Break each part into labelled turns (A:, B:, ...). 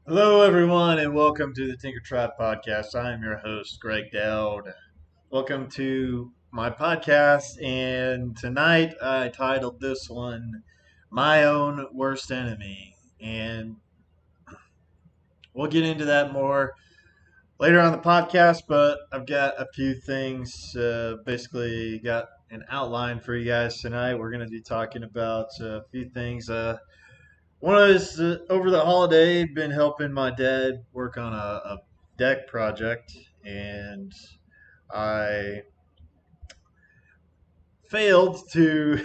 A: Hello, everyone, and welcome to the TinkerTribe podcast. I am your host, Greg Dowd. Welcome to my podcast, and tonight I titled this one "My Own Worst Enemy," and we'll get into that more later on the podcast. But I've got a few things. Basically, got an outline for you guys tonight. We're going to be talking about a few things. One is over the holiday, been helping my dad work on a deck project, and I failed to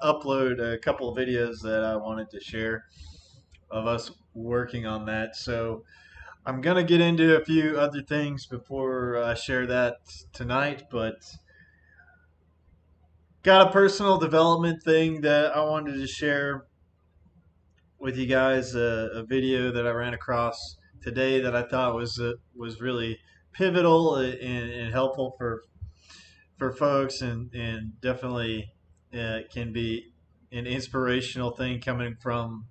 A: upload a couple of videos that I wanted to share of us working on that. So I'm gonna get into a few other things before I share that tonight, but got a personal development thing that I wanted to share with you guys, a video that I ran across today that I thought was really pivotal and helpful for folks, and definitely can be an inspirational thing coming from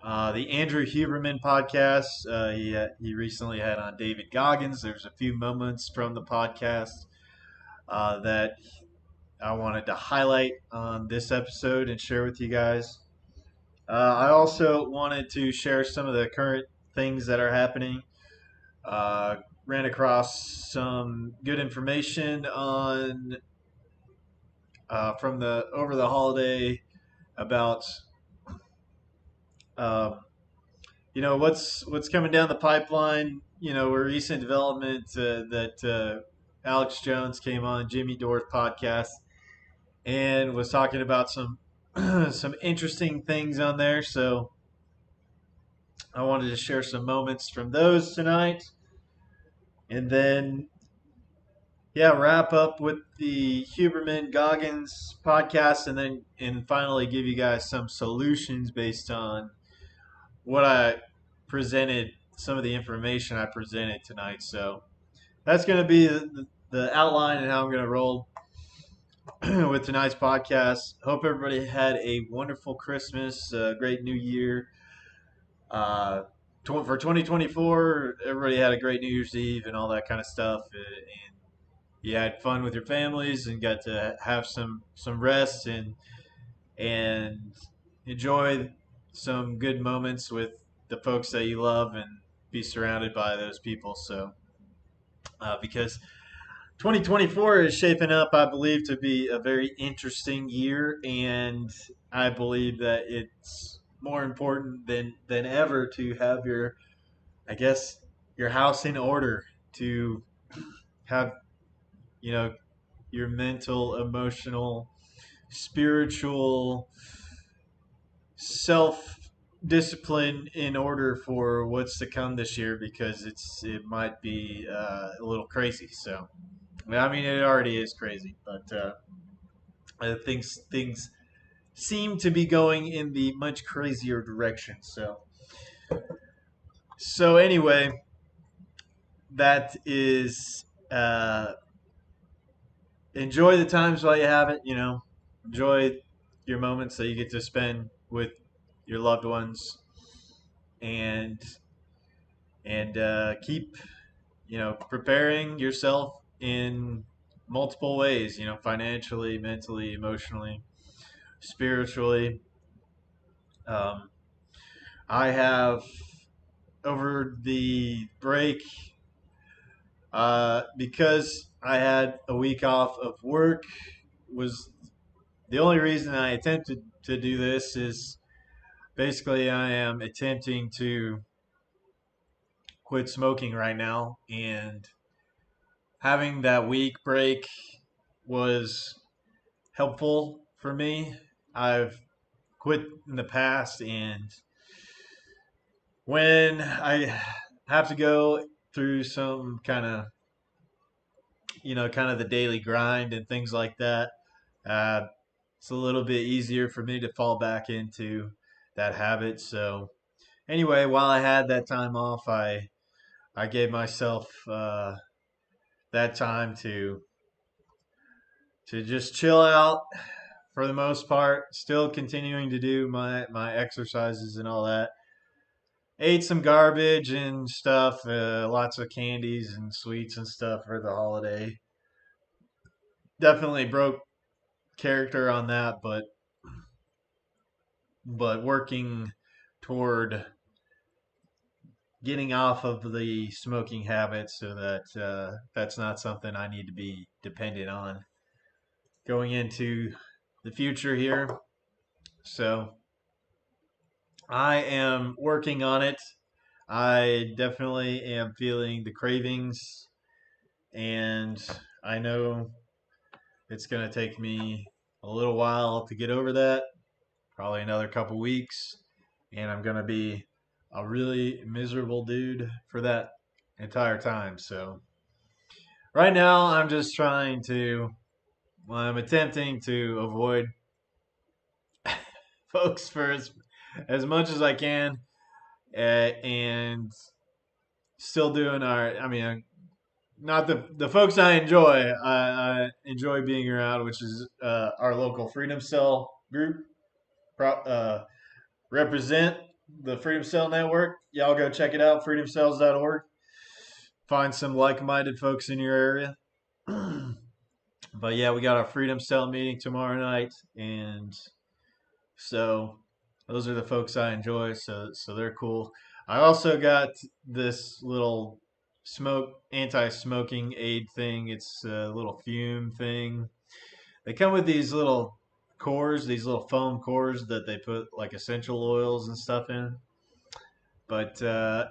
A: the Andrew Huberman podcast. He recently had on David Goggins. There's a few moments from the podcast that I wanted to highlight on this episode and share with you guys. I also wanted to share some of the current things that are happening. Uh, Ran across some good information on from the over the holiday about um, what's coming down the pipeline. A recent development that Alex Jones came on Jimmy Dore's podcast and was talking about some some interesting things on there. So I wanted to share some moments from those tonight. And then, yeah, wrap up with the Huberman Goggins podcast, and finally give you guys some solutions based on what I presented, some of the information I presented tonight. So that's going to be the outline and how I'm going to roll with tonight's podcast. Hope everybody had a wonderful Christmas, great New Year. For 2024, everybody had a great New Year's Eve and all that kind of stuff. And you had fun with your families and got to have some rest and enjoy some good moments with the folks that you love and be surrounded by those people. So because 2024 is shaping up, I believe, to be a very interesting year, and I believe that it's more important than ever to have your, I guess, your house in order, to have, you know, your mental, emotional, spiritual self discipline in order for what's to come this year, because it might be a little crazy. So I mean, it already is crazy, but things seem to be going in the much crazier direction. So anyway, that is enjoy the times while you have it. Enjoy your moments that you get to spend with your loved ones, and keep preparing yourself in multiple ways. Financially, mentally, emotionally, spiritually. Um, I have, over the break, because I had a week off of work, was the only reason I attempted to do this. Is basically I am attempting to quit smoking right now, and having that week break was helpful for me. I've quit in the past, and when I have to go through some kind of the daily grind and things like that, uh, it's a little bit easier for me to fall back into that habit. So anyway, while I had that time off, I gave myself that time to just chill out for the most part. Still continuing to do my exercises and all that, ate some garbage and stuff, lots of candies and sweets and stuff for the holiday. Definitely broke character on that, but working toward getting off of the smoking habit so that that's not something I need to be dependent on going into the future here. So I am working on it. I definitely am feeling the cravings, and I know it's going to take me a little while to get over that, probably another couple weeks, and I'm going to be a really miserable dude for that entire time. So right now, I'm attempting to avoid folks for as much as I can, and still doing I mean, not the folks I enjoy. I enjoy being around, which is our local Freedom Cell group. Represent the Freedom Cell Network. Y'all go check it out, freedomcells.org. Find some like-minded folks in your area. But yeah, we got our Freedom Cell meeting tomorrow night, and so those are the folks I enjoy. So they're cool. I also got this little anti-smoking aid thing. It's a little fume thing. They come with these little cores, these little foam cores that they put like essential oils and stuff in. But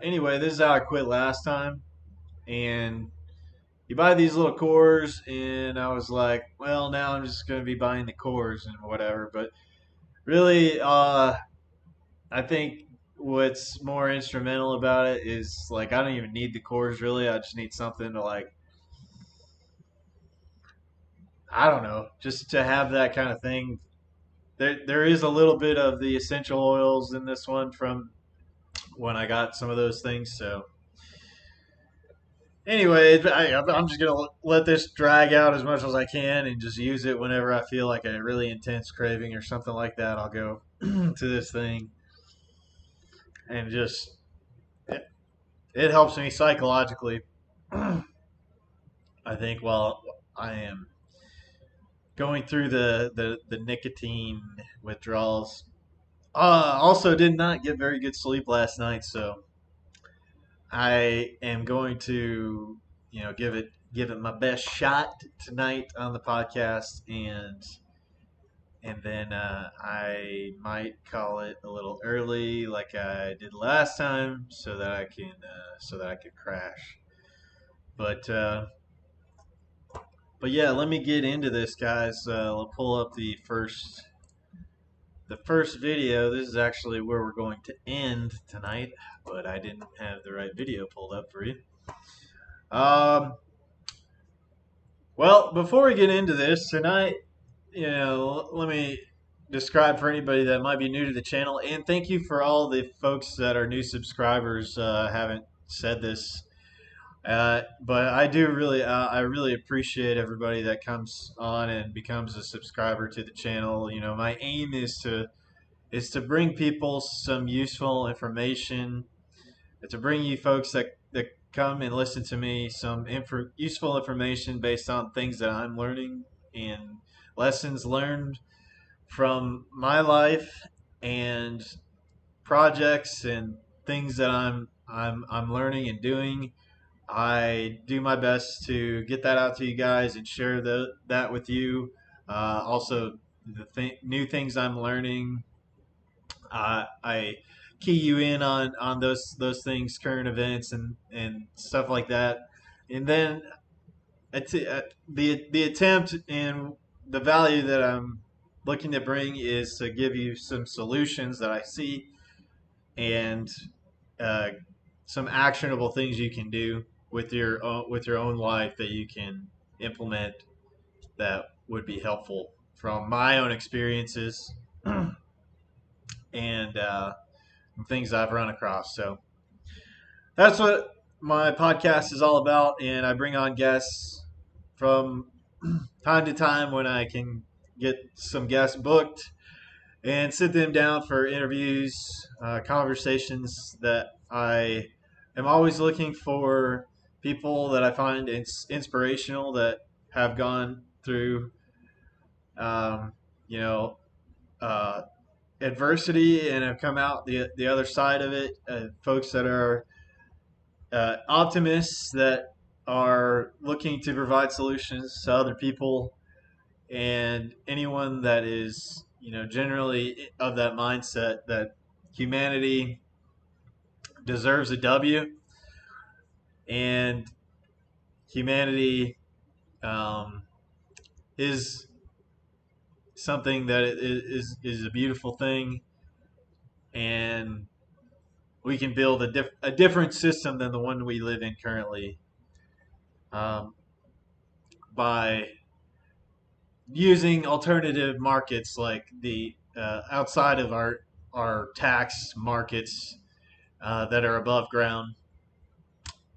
A: anyway, this is how I quit last time. And you buy these little cores, and I was like, well, now I'm just going to be buying the cores and whatever. But really, I think what's more instrumental about it is like I don't even need the cores really. I just need something to like I don't know, just to have that kind of thing. There is a little bit of the essential oils in this one from when I got some of those things. So anyway, I'm just gonna let this drag out as much as I can and just use it whenever I feel like a really intense craving or something like that. I'll go to this thing and just it helps me psychologically. I think while I am going through the nicotine withdrawals. Also, did not get very good sleep last night, so I am going to, give it my best shot tonight on the podcast, and then I might call it a little early, like I did last time, so that I can crash. But but yeah, let me get into this, guys. I'll pull up the first video. This is actually where we're going to end tonight, but I didn't have the right video pulled up for you. Um, well, before we get into this tonight, let me describe for anybody that might be new to the channel, and thank you for all the folks that are new subscribers. Haven't said this, but I really appreciate everybody that comes on and becomes a subscriber to the channel. My aim is to bring people some useful information, to bring you folks that come and listen to me some useful information based on things that I'm learning and lessons learned from my life and projects and things that I'm learning and doing. I do my best to get that out to you guys and share that with you. Also, new things I'm learning, I key you in on those things, current events and stuff like that, and then the attempt and the value that I'm looking to bring is to give you some solutions that I see and uh, some actionable things you can do with your own life that you can implement that would be helpful from my own experiences and things I've run across. So that's what my podcast is all about, and I bring on guests from time to time when I can get some guests booked and sit them down for interviews, conversations that I am always looking for people that I find inspirational that have gone through, um, you know, uh, adversity and have come out the other side of it. Folks that are optimists that are looking to provide solutions to other people, and anyone that is, generally of that mindset that humanity deserves a W, and humanity um, is something that is a beautiful thing, and we can build a different system than the one we live in currently, um, by using alternative markets like the outside of our tax markets that are above ground,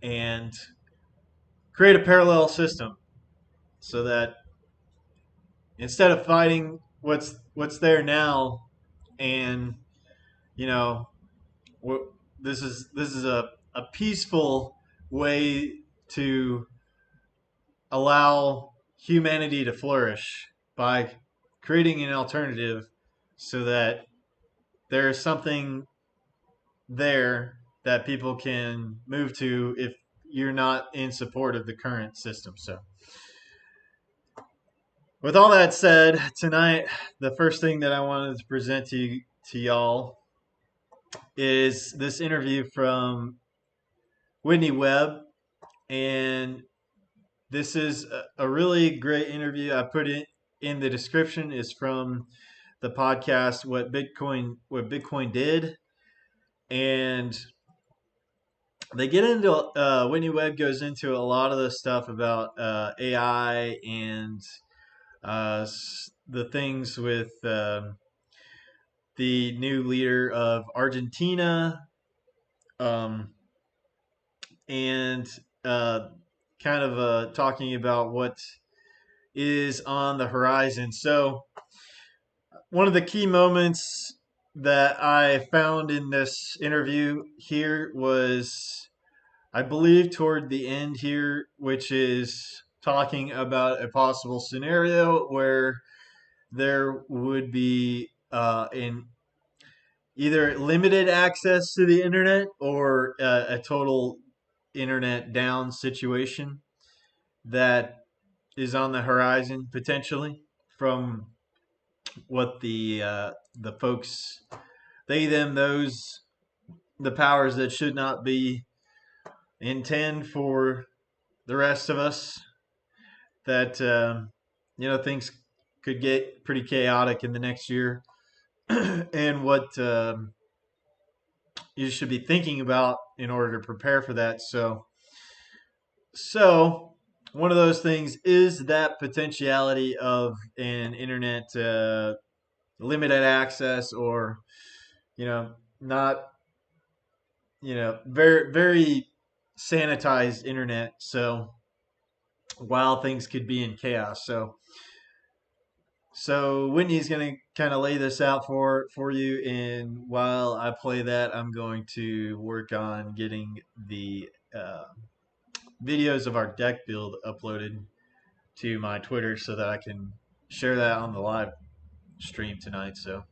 A: and create a parallel system so that instead of fighting what's there now, and you know this is a peaceful way to allow humanity to flourish by creating an alternative so that there's something there that people can move to if you're not in support of the current system. So, with all that said, tonight the first thing that I wanted to present to y'all is this interview from Whitney Webb, and this is a really great interview. I put it in the description. Is from the podcast What Bitcoin Did, and they get into Whitney Webb goes into a lot of the stuff about AI and the things with the new leader of Argentina, um, and uh, kind of talking about what is on the horizon. So, one of the key moments that I found in this interview here was, I believe, toward the end here, which is talking about a possible scenario where there would be in either limited access to the internet or a total internet down situation that is on the horizon potentially, from what the folks, they, them, those, the powers that should not be, intend for the rest of us, that things could get pretty chaotic in the next year, and what you should be thinking about in order to prepare for that. So one of those things is that potentiality of an internet limited access, or not very very sanitized internet. So while things could be in chaos, so Whitney's going to kind of lay this out for you, and while I play that, I'm going to work on getting the videos of our deck build uploaded to my Twitter so that I can share that on the live stream tonight. So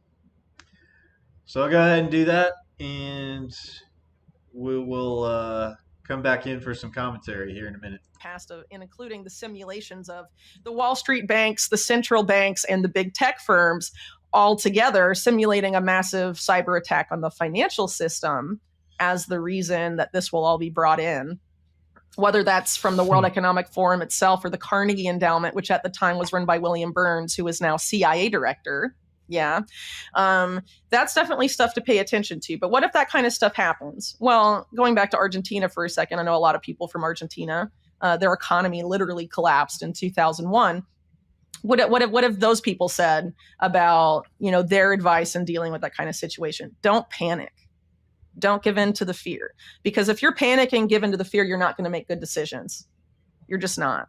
A: I'll go ahead and do that, and we will come back in for some commentary here in a minute.
B: Past of, and including the simulations of the Wall Street banks, the central banks, and the big tech firms all together simulating a massive cyber attack on the financial system as the reason that this will all be brought in. Whether that's from the World Economic Forum itself or the Carnegie Endowment, which at the time was run by William Burns, who is now CIA director. Yeah. That's definitely stuff to pay attention to. But what if that kind of stuff happens? Well, going back to Argentina for a second, I know a lot of people from Argentina. Their economy literally collapsed in 2001. What have those people said about, their advice in dealing with that kind of situation? Don't panic. Don't give in to the fear. Because if you're panicking, give in to the fear, you're not going to make good decisions. You're just not.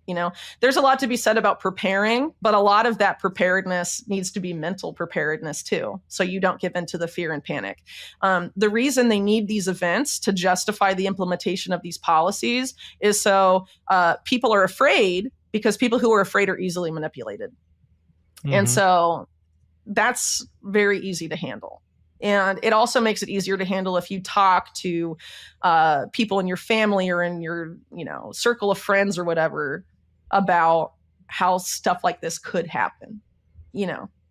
B: You know, there's a lot to be said about preparing, but a lot of that preparedness needs to be mental preparedness too. So you don't give into the fear and panic. The reason they need these events to justify the implementation of these policies is so people are afraid, because people who are afraid are easily manipulated. Mm-hmm. And so that's very easy to handle. And it also makes it easier to handle if you talk to people in your family or in your, circle of friends or whatever about how stuff like this could happen.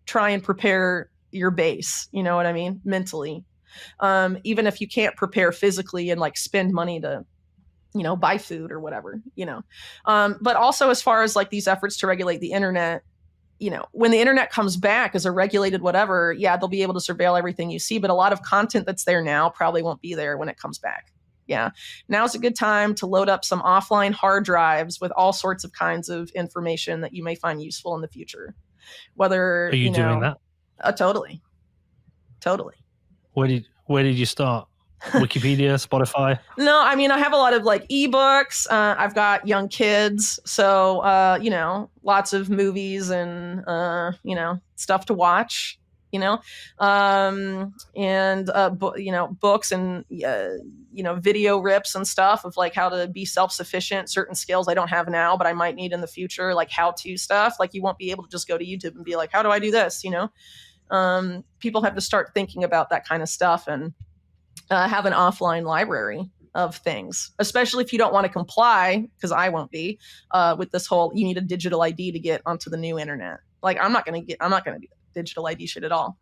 B: Try and prepare your base, you know what I mean? Mentally. Even if you can't prepare physically and like spend money to, buy food or whatever, but also as far as like these efforts to regulate the internet, when the internet comes back as a regulated whatever, yeah, they'll be able to surveil everything you see, but a lot of content that's there now probably won't be there when it comes back. Yeah. Now's a good time to load up some offline hard drives with all sorts of kinds of information that you may find useful in the future. Whether
C: are you doing that?
B: Totally.
C: Where did you start? Wikipedia, Spotify?
B: No, I mean, I have a lot of like ebooks. I've got young kids, so lots of movies and stuff to watch. Books and video rips and stuff of like how to be self-sufficient, certain skills I don't have now but I might need in the future, like how-to stuff. Like you won't be able to just go to YouTube and be like, how do I do this? People have to start thinking about that kind of stuff and have an offline library of things, especially if you don't want to comply, because I won't be with this whole you need a digital ID to get onto the new internet. Like I'm not going to do digital ID shit at all.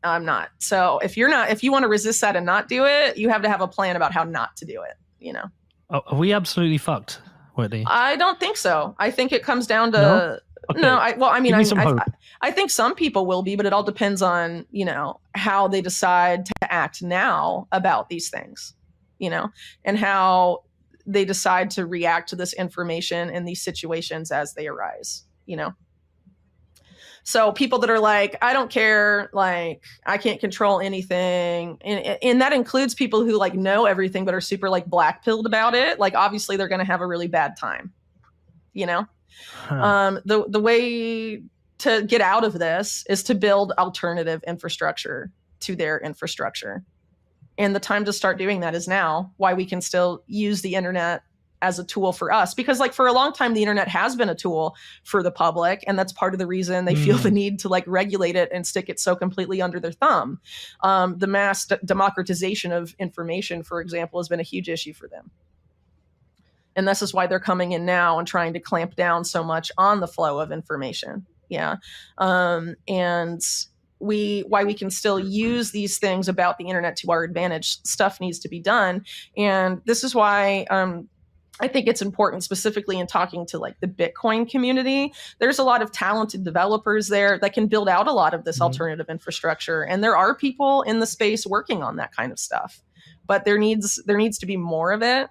B: I'm not. So if you want to resist that and not do it, you have to have a plan about how not to do it.
C: Are we absolutely fucked, Whitney?
B: I don't think so. I think it comes down to no. I think some people will be, but it all depends on how they decide to act now about these things, and how they decide to react to this information in these situations as they arise. So people that are like, I don't care, like I can't control anything, and that includes people who like know everything but are super like black-pilled about it. Like obviously they're going to have a really bad time. The way to get out of this is to build alternative infrastructure to their infrastructure. And the time to start doing that is now. Why we can still use the internet as a tool for us, because like for a long time, the internet has been a tool for the public. And that's part of the reason they feel the need to like regulate it and stick it so completely under their thumb. The mass democratization of information, for example, has been a huge issue for them. And this is why they're coming in now and trying to clamp down so much on the flow of information. Yeah. And why we can still use these things about the internet to our advantage. Stuff needs to be done. And this is why I think it's important, specifically in talking to like the Bitcoin community. There's a lot of talented developers there that can build out a lot of this alternative infrastructure. And there are people in the space working on that kind of stuff, but there needs to be more of it,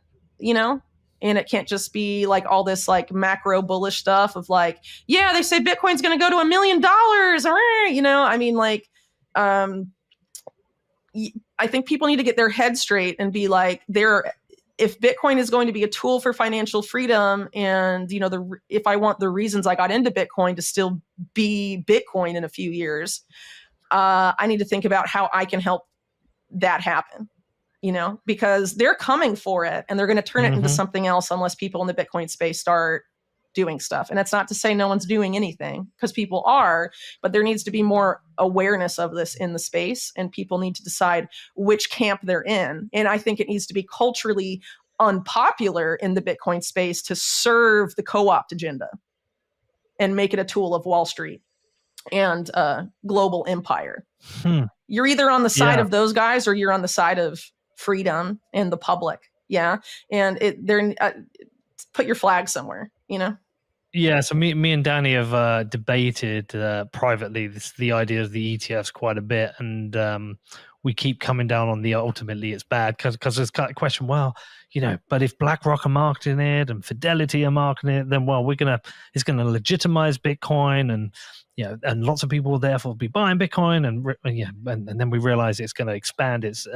B: and it can't just be like all this like macro bullish stuff of like, yeah, they say Bitcoin's going to go to $1 million. I mean, like, I think people need to get their head straight and be like, if Bitcoin is going to be a tool for financial freedom, and if I want the reasons I got into Bitcoin to still be Bitcoin in a few years, I need to think about how I can help that happen. Because they're coming for it and they're going to turn it into something else unless people in the Bitcoin space start doing stuff. And that's not to say no one's doing anything, because people are, but there needs to be more awareness of this in the space, and people need to decide which camp they're in. And I think it needs to be culturally unpopular in the Bitcoin space to serve the co-opt agenda and make it a tool of Wall Street and global empire. You're either on the side of those guys or you're on the side of freedom and the public. Yeah. And put your flag somewhere,
C: Yeah, so me and Danny have debated privately the idea of the ETFs quite a bit, and we keep coming down on the ultimately it's bad because there's kind of question, well, but if BlackRock are marketing it and Fidelity are marketing it, then it's gonna legitimize Bitcoin, and and lots of people will therefore be buying Bitcoin, and then we realize it's going to expand its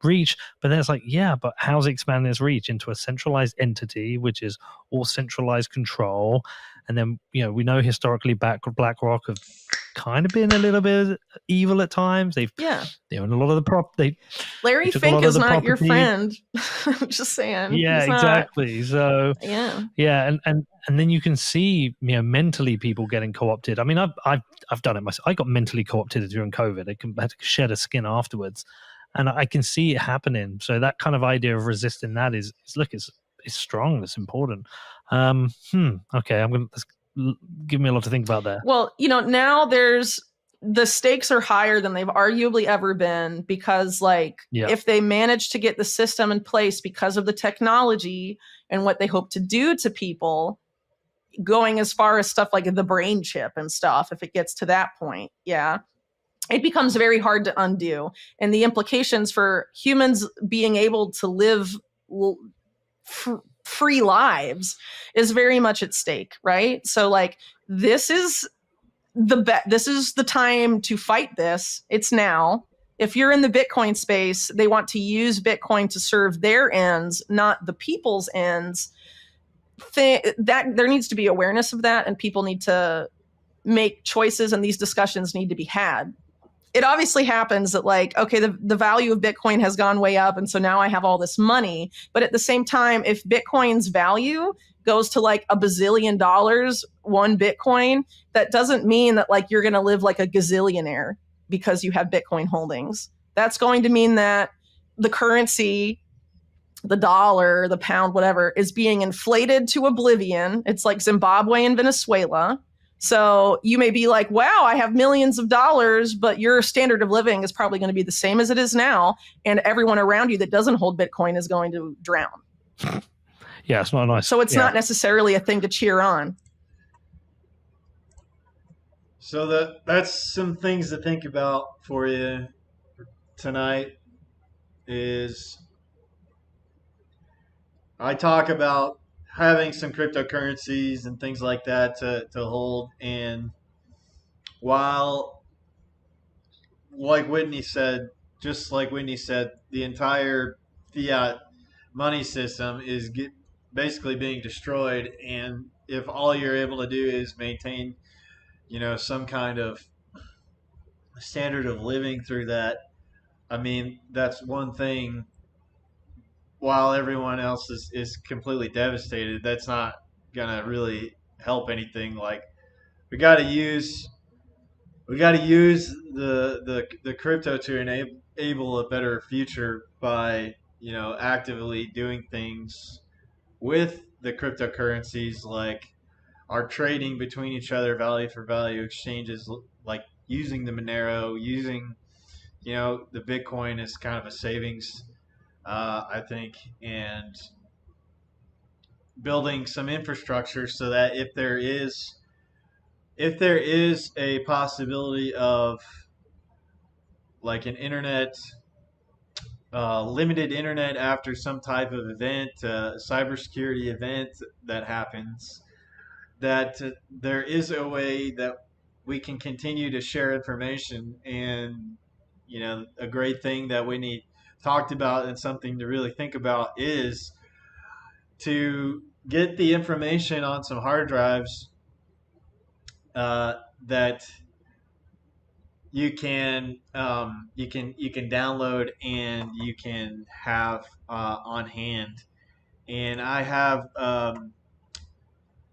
C: reach. But then it's like, but how's it expanding its reach into a centralized entity, which is all centralized control? And then we know historically BlackRock have kind of been a little bit evil at times. They've they own a lot of the
B: Larry Fink is not your friend. Just saying.
C: Yeah, exactly. So and then you can see mentally people getting co-opted. I mean, I've done it myself. I got mentally co-opted during COVID. I had to shed a skin afterwards, and I can see it happening. So that kind of idea of resisting that is strong. It's important. Okay, give me a lot to think about there.
B: Well, now the stakes are higher than they've arguably ever been, because if they manage to get the system in place because of the technology and what they hope to do to people, going as far as stuff like the brain chip and stuff, if it gets to that point, it becomes very hard to undo. And the implications for humans being able to live free lives is very much at stake, right? So this is the time to fight this. It's now. If you're in the Bitcoin space, they want to use Bitcoin to serve their ends, not the people's ends. That there needs to be awareness of that, and people need to make choices, and these discussions need to be had. It obviously happens that the value of Bitcoin has gone way up, and so now I have all this money. But at the same time, if Bitcoin's value goes to $1 bazillion, one Bitcoin, that doesn't mean that you're going to live like a gazillionaire because you have Bitcoin holdings. That's going to mean that the currency, the dollar, the pound, whatever, is being inflated to oblivion. It's like Zimbabwe and Venezuela. So you may be like, wow, I have millions of dollars, but your standard of living is probably going to be the same as it is now. And everyone around you that doesn't hold Bitcoin is going to drown.
C: Yeah, it's not nice.
B: So it's not necessarily a thing to cheer on.
A: So that's some things to think about for you tonight. Is I talk about having some cryptocurrencies and things like that to hold, and while just like Whitney said, the entire fiat money system is basically being destroyed, and if all you're able to do is maintain some kind of standard of living through that, I mean, that's one thing. While everyone else is completely devastated, that's not gonna really help anything. We got to use the crypto to enable a better future by actively doing things with the cryptocurrencies, like our trading between each other, value for value exchanges, like using the Monero, using the Bitcoin as kind of a savings, I think, and building some infrastructure so that if there is a possibility of an internet, limited internet after some type of event, cybersecurity event that happens, that there is a way that we can continue to share information. And a great thing that Whitney talked about and something to really think about is to get the information on some hard drives that you can download and you can have on hand. And I have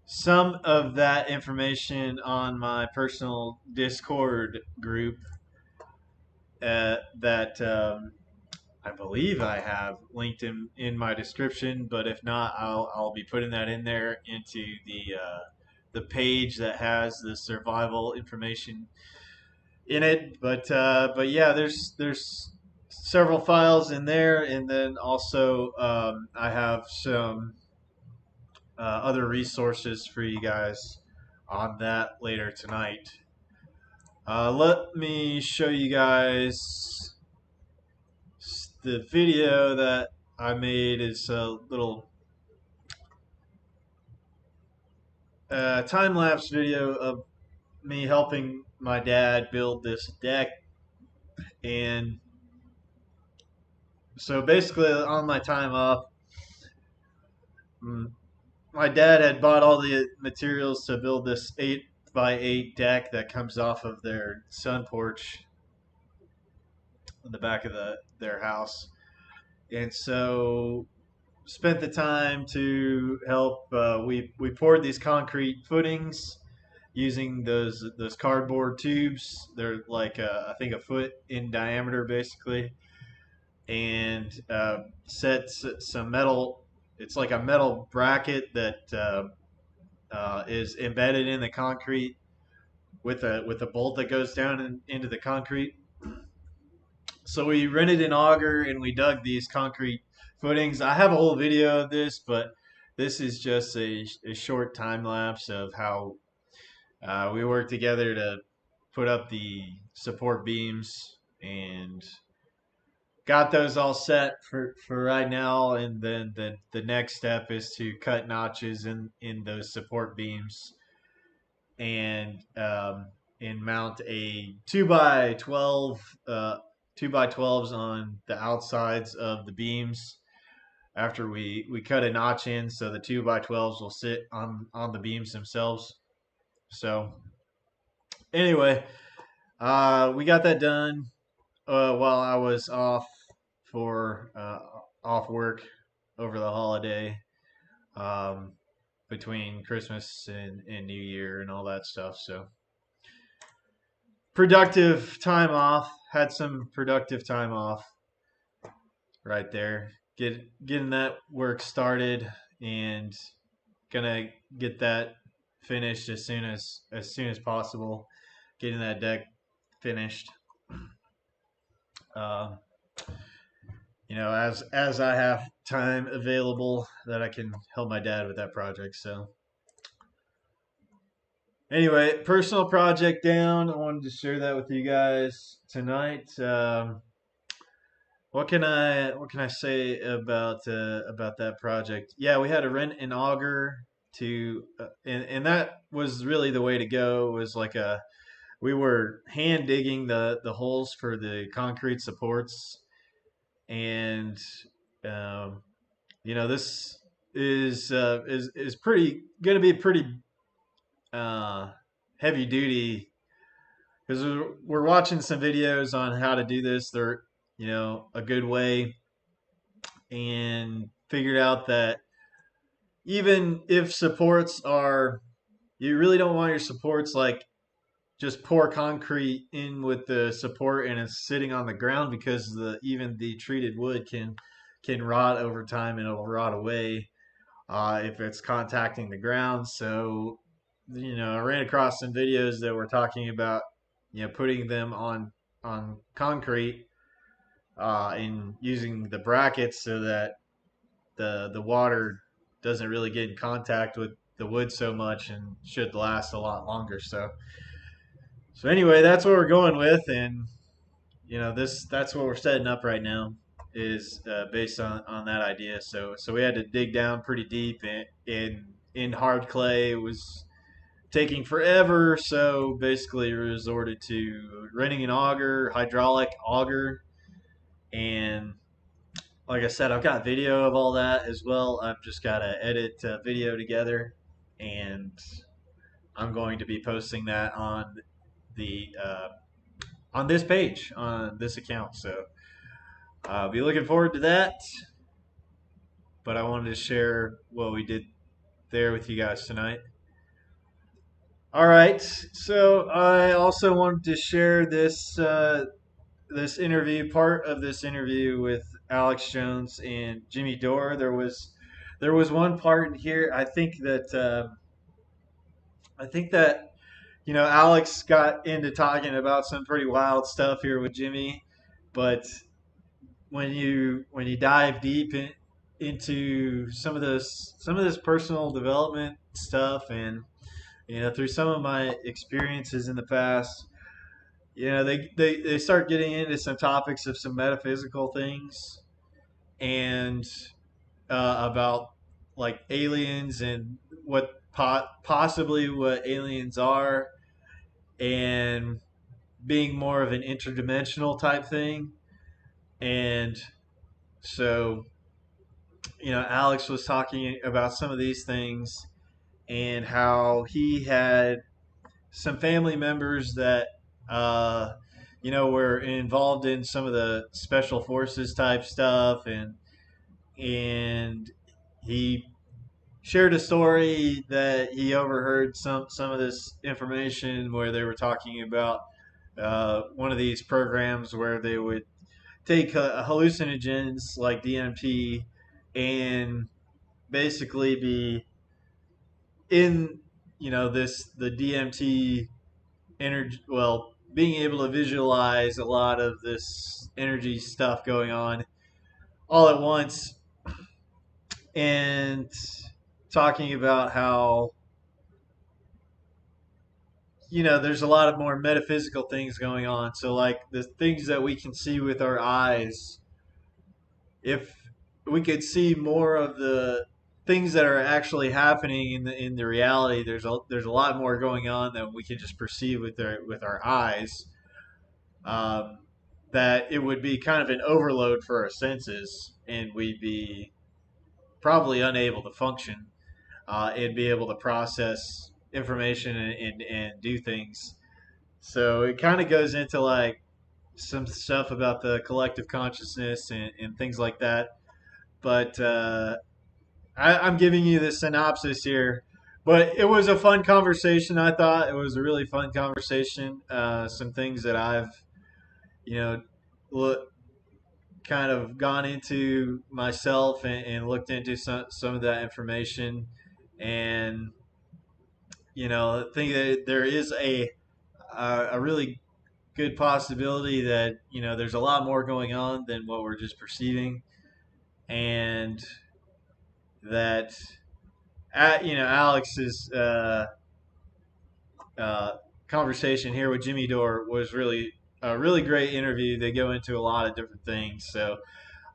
A: some of that information on my personal Discord group that I believe I have linked in my description. But if not, I'll be putting that in there into the page that has the survival information in it. But yeah, there's several files in there, and then also I have some other resources for you guys on that later tonight. Let me show you guys the video that I made is a little time lapse video of me helping my dad build this deck. And so basically, on my time off, mm, my dad had bought all the materials to build this 8x8 deck that comes off of their sun porch in the back of their house. And so spent the time to help. We poured these concrete footings using those cardboard tubes. They're like I think a foot in diameter, basically, and set some metal. It's like a metal bracket that is embedded in the concrete with a bolt that goes down into the concrete. So we rented an auger and we dug these concrete footings. I have a whole video of this, but this is just a short time lapse of how we worked together to put up the support beams and got those all set for right now. And then the next step is to cut notches in those support beams and mount a 2x12 2x12s on the outsides of the beams after we cut a notch in, so the 2x12s will sit on the beams themselves. So anyway, we got that done while I was off work over the holiday, um, between Christmas and New Year and all that stuff. So productive time off. Had some productive time off right there. Getting that work started and gonna get that finished as soon as possible. Getting that deck finished. Uh, as I have time available that I can help my dad with that project. So anyway, personal project down. I wanted to share that with you guys tonight. What can I say about that project? Yeah, we had to rent an auger to, and that was really the way to go. It was like we were hand digging the holes for the concrete supports, and um, this is pretty going to be pretty uh, heavy duty because we're watching some videos on how to do this. They're a good way, and figured out that even if supports are, you really don't want your supports like just pour concrete in with the support and it's sitting on the ground, because even the treated wood can rot over time and it'll rot away if it's contacting the ground. So I ran across some videos that were talking about putting them on concrete and using the brackets so that the water doesn't really get in contact with the wood so much and should last a lot longer. So anyway, that's what we're going with, and that's what we're setting up right now is based on that idea. So we had to dig down pretty deep in hard clay. It was taking forever, so basically resorted to renting an auger, hydraulic auger, and like I said, I've got video of all that as well. I've just got to edit video together, and I'm going to be posting that the on this page, on this account. So I'll be looking forward to that. But I wanted to share what we did there with you guys tonight. All right. So I also wanted to share this interview, part of this interview with Alex Jones and Jimmy Dore. There was one part here. I think that Alex got into talking about some pretty wild stuff here with Jimmy, but when you dive deep into some of this personal development stuff, and through some of my experiences in the past, they start getting into some topics of some metaphysical things and about like aliens and what possibly what aliens are and being more of an interdimensional type thing. And so, Alex was talking about some of these things and how he had some family members that, uh, were involved in some of the special forces type stuff, and he shared a story that he overheard some of this information where they were talking about one of these programs where they would take hallucinogens like DMT and basically be in this the DMT energy, well, being able to visualize a lot of this energy stuff going on all at once, and talking about how there's a lot of more metaphysical things going on. So like the things that we can see with our eyes, if we could see more of the things that are actually happening in the reality, there's a lot more going on than we can just perceive with our eyes. Um, that it would be kind of an overload for our senses, and we'd be probably unable to function and be able to process information and do things. So it kind of goes into like some stuff about the collective consciousness and things like that. But I'm giving you the synopsis here. But it was a fun conversation. I thought it was a really fun conversation. Some things that I've, you know, look, kind of gone into myself and looked into some of that information. And, I think that there is a really good possibility that there's a lot more going on than what we're just perceiving, and that Alex's uh, conversation here with Jimmy Dore was really a really great interview. They go into a lot of different things, so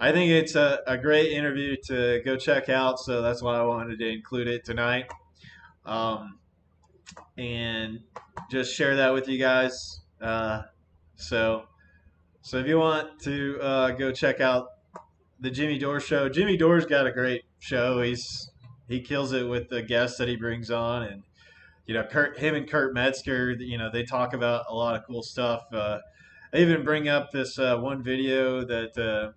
A: I think it's a great interview to go check out. So that's why I wanted to include it tonight, and just share that with you guys. So So if you want to go check out the Jimmy Dore show, Jimmy Dore's got a great show. He kills it with the guests that he brings on, and him and Kurt Metzger, they talk about a lot of cool stuff. They even bring up this one video that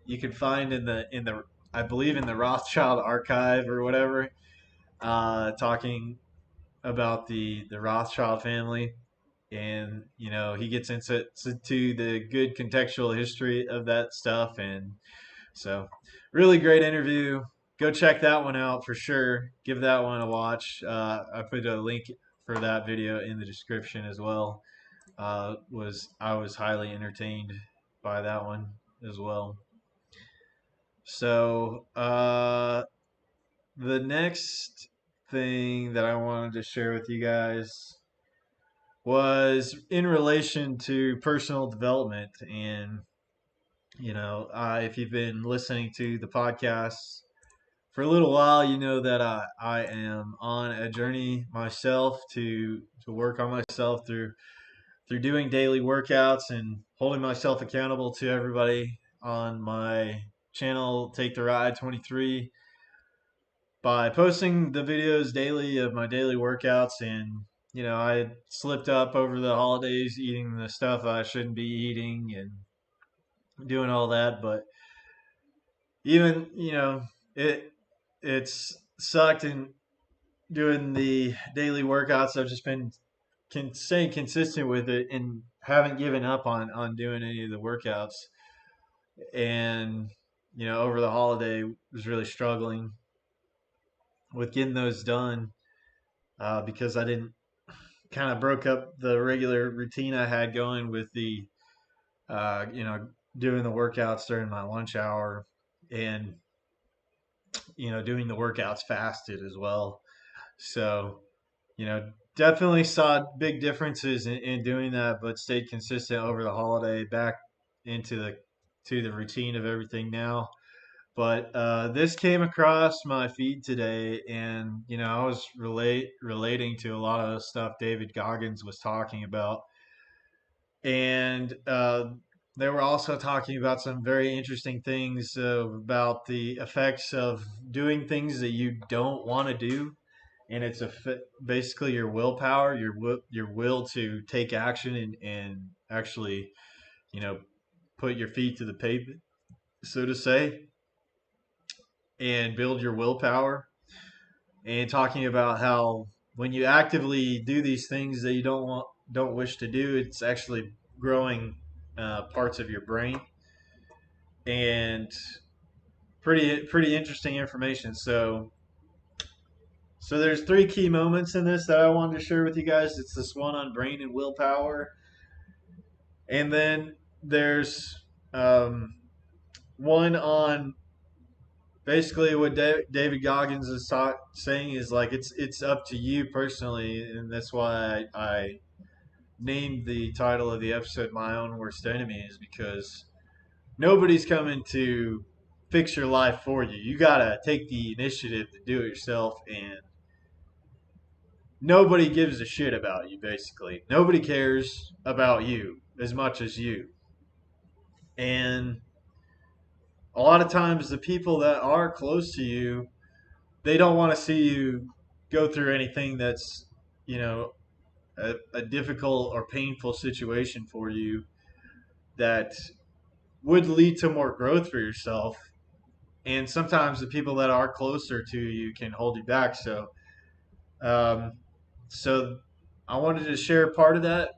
A: you can find in the I believe in the Rothschild archive or whatever, talking about the Rothschild family, and he gets into the good contextual history of that stuff. And so really great interview. Go check that one out for sure. Give that one a watch. I put a link for that video in the description as well. I was highly entertained by that one as well. So the next thing that I wanted to share with you guys was in relation to personal development. And, if you've been listening to the podcast for a little while, you know that I am on a journey myself to work on myself through doing daily workouts and holding myself accountable to everybody on my channel, Take the Ride 23, by posting the videos daily of my daily workouts. And I slipped up over the holidays eating the stuff I shouldn't be eating and doing all that. But even it's sucked in doing the daily workouts. I've just been staying consistent with it and haven't given up on doing any of the workouts. And over the holiday was really struggling with getting those done, because I didn't kind of broke up the regular routine I had going with the uh, you know doing the workouts during my lunch hour, and doing the workouts fasted as well. So definitely saw big differences in doing that, but stayed consistent over the holiday, back into the routine of everything now. But this came across my feed today, and I was relating to a lot of the stuff David Goggins was talking about, and they were also talking about some very interesting things about the effects of doing things that you don't want to do, and it's basically your willpower, your will to take action and actually, you know, put your feet to the pavement, so to say, and build your willpower. And talking about how when you actively do these things that you don't wish to do, it's actually growing parts of your brain, and pretty interesting information. So there's three key moments in this that I wanted to share with you guys. It's this one on brain and willpower, and then there's um, one on basically what David Goggins is saying is like it's up to you personally, and that's why I named the title of the episode "My Own Worst Enemy," is because nobody's coming to fix your life for you. You gotta take the initiative to do it yourself, and nobody gives a shit about you. Basically, nobody cares about you as much as you, and a lot of times the people that are close to you, they don't want to see you go through anything that's you know a difficult or painful situation for you that would lead to more growth for yourself. And sometimes the people that are closer to you can hold you back. Um, so I wanted to share part of that,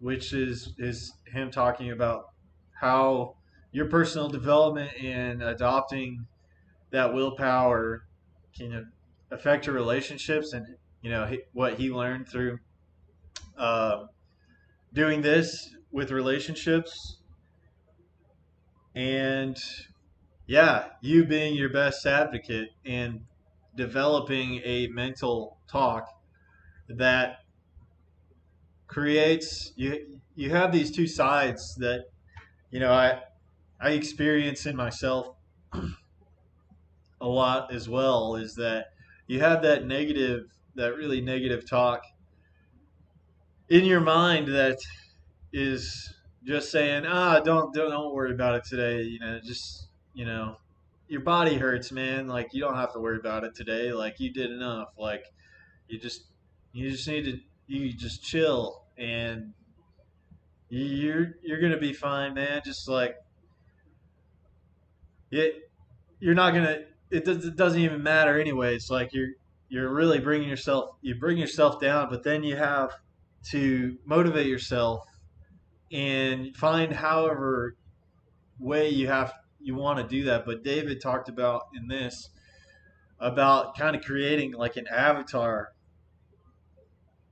A: which is him talking about how your personal development and adopting that willpower can affect your relationships, and what he learned through uh, doing this with relationships, and yeah, you being your best advocate and developing a mental talk that creates you have these two sides that I experience in myself a lot as well, is that you have that really negative talk in your mind that is just saying, don't worry about it today. Just your body hurts, man. Like, you don't have to worry about it today. Like, you did enough. Like, you just need to you just chill, and you're gonna be fine, man. Just like it, you're not gonna. It doesn't even matter anyway. It's like you're really bring yourself down, but then you have to motivate yourself and find however way you want to do that. But David talked about in this about kind of creating like an avatar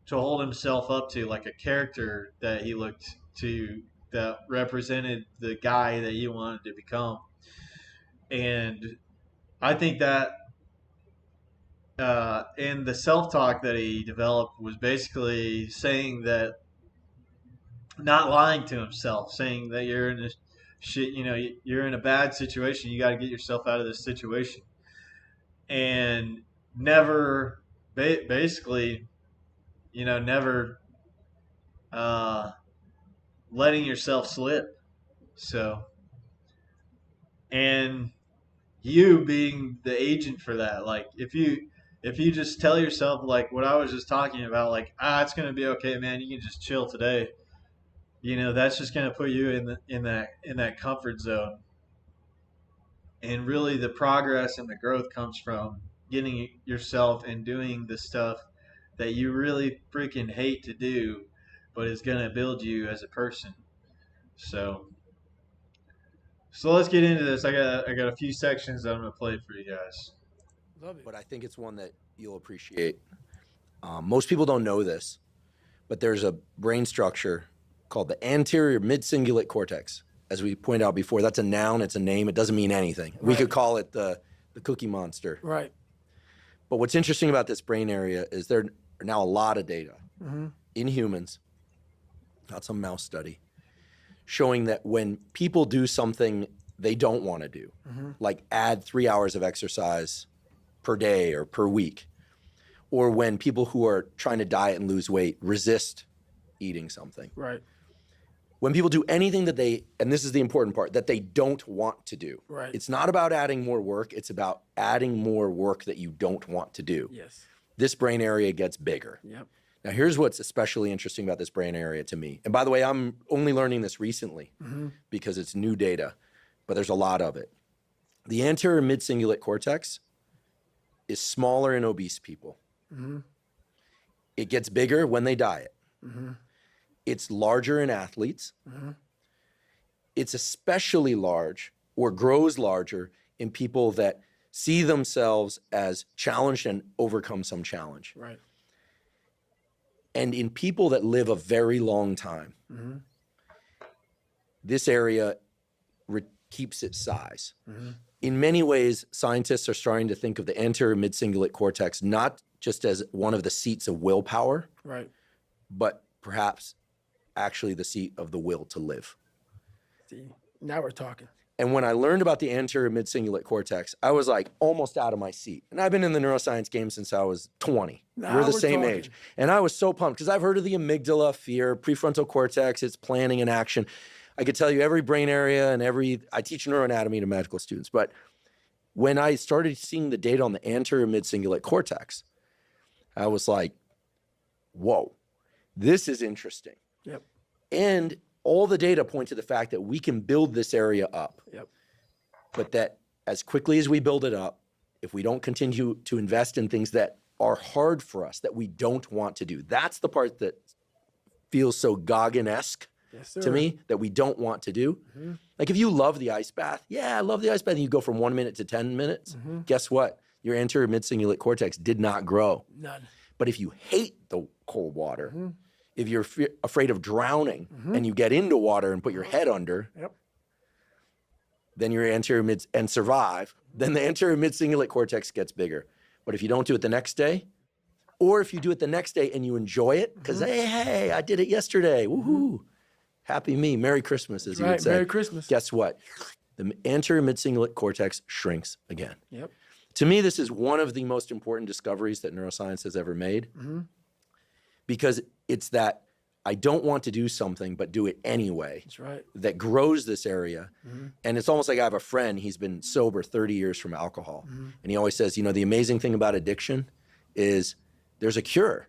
A: to hold himself up to, like a character that he looked to that represented the guy that he wanted to become. And I think that and the self-talk that he developed was basically saying that, not lying to himself, saying that you're in a shit, you're in a bad situation, you got to get yourself out of this situation, and never, basically, never uh, letting yourself slip. So, and you being the agent for that, like if you just tell yourself, like what I was just talking about, like, it's gonna be okay, man, you can just chill today. That's just gonna put you in that comfort zone. And really, the progress and the growth comes from getting yourself and doing the stuff that you really freaking hate to do, but is gonna build you as a person. So, let's get into this. I got a few sections that I'm gonna play for you guys.
D: Love it.
E: But I think it's one that you'll appreciate. Most people don't know this, but there's a brain structure called the anterior mid-cingulate cortex. As we pointed out before, that's a noun, it's a name, it doesn't mean anything. We could call it the cookie monster.
D: Right.
E: But what's interesting about this brain area is there are now a lot of data in humans, not some mouse study, showing that when people do something they don't want to do, like add 3 hours of exercise per day or per week, or when people who are trying to diet and lose weight resist eating something.
D: Right.
E: When people do anything that they, and this is the important part, that they don't want to do.
D: Right.
E: It's not about adding more work. It's about adding more work that you don't want to do.
D: Yes.
E: This brain area gets bigger.
D: Yep.
E: Now, here's what's especially interesting about this brain area to me. And by the way, I'm only learning this recently because it's new data, but there's a lot of it. The anterior mid-cingulate cortex is smaller in obese people. It gets bigger when they diet. It's larger in athletes. It's especially large or grows larger in people that see themselves as challenged and overcome some challenge.
D: Right.
E: And in people that live a very long time, this area keeps its size. In many ways, scientists are starting to think of the anterior mid-cingulate cortex not just as one of the seats of willpower,
D: Right.
E: but perhaps actually the seat of the will to live.
D: See, now we're talking.
E: And when I learned about the anterior mid-cingulate cortex, I was like almost out of my seat. And I've been in the neuroscience game since I was 20.
D: Now
E: We're the
D: we're
E: same
D: talking.
E: age. And I was so pumped because I've heard of the amygdala, fear, prefrontal cortex, it's planning and action. I could tell you every brain area and I teach neuroanatomy to medical students. But when I started seeing the data on the anterior mid-cingulate cortex, I was like, whoa, this is interesting.
D: Yep.
E: And all the data point to the fact that we can build this area up.
D: Yep.
E: But that as quickly as we build it up, if we don't continue to invest in things that are hard for us, that we don't want to do, that's the part that feels so Goggin-esque
D: Yes, sir.
E: to me, that we don't want to do. Like if you love the ice bath, yeah, I love the ice bath, and you go from 1 minute to 10 minutes, guess what? Your anterior mid-cingulate cortex did not grow.
D: None.
E: But if you hate the cold water, if you're afraid of drowning and you get into water and put your head under,
D: Yep.
E: then your anterior mid and survive, then the anterior mid-cingulate cortex gets bigger. But if you don't do it the next day, or if you do it the next day and you enjoy it, because hey, I did it yesterday, woohoo, happy me, Merry Christmas, as you would
D: Right.
E: say.
D: Merry Christmas.
E: Guess what? The anterior mid-cingulate cortex shrinks again.
D: Yep.
E: To me, this is one of the most important discoveries that neuroscience has ever made, because it's that I don't want to do something, but do it anyway,
D: That's right.
E: that grows this area. And it's almost like I have a friend, he's been sober 30 years from alcohol. And he always says, you know, the amazing thing about addiction is there's a cure.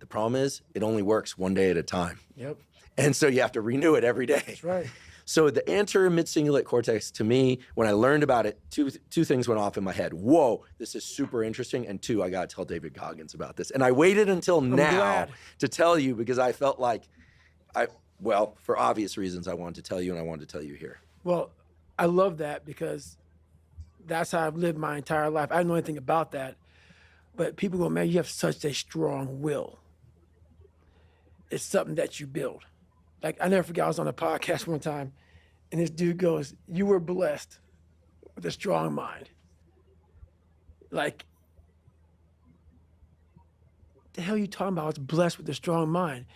E: The problem is it only works one day at a time.
D: Yep.
E: And so you have to renew it every day.
D: That's right.
E: So the anterior mid-cingulate cortex, to me, when I learned about it, two things went off in my head. Whoa, this is super interesting. And two, I got to tell David Goggins about this. And I waited until now
D: glad.
E: to tell you because I felt like, well, for obvious reasons, I wanted to tell you and I wanted to tell you here.
D: Well, I love that because that's how I've lived my entire life. I don't know anything about that. But people go, man, you have such a strong will. It's something that you build. Like, I never forget, I was on a podcast one time, and this dude goes, you were blessed with a strong mind. Like, the hell are you talking about? I was blessed with a strong mind.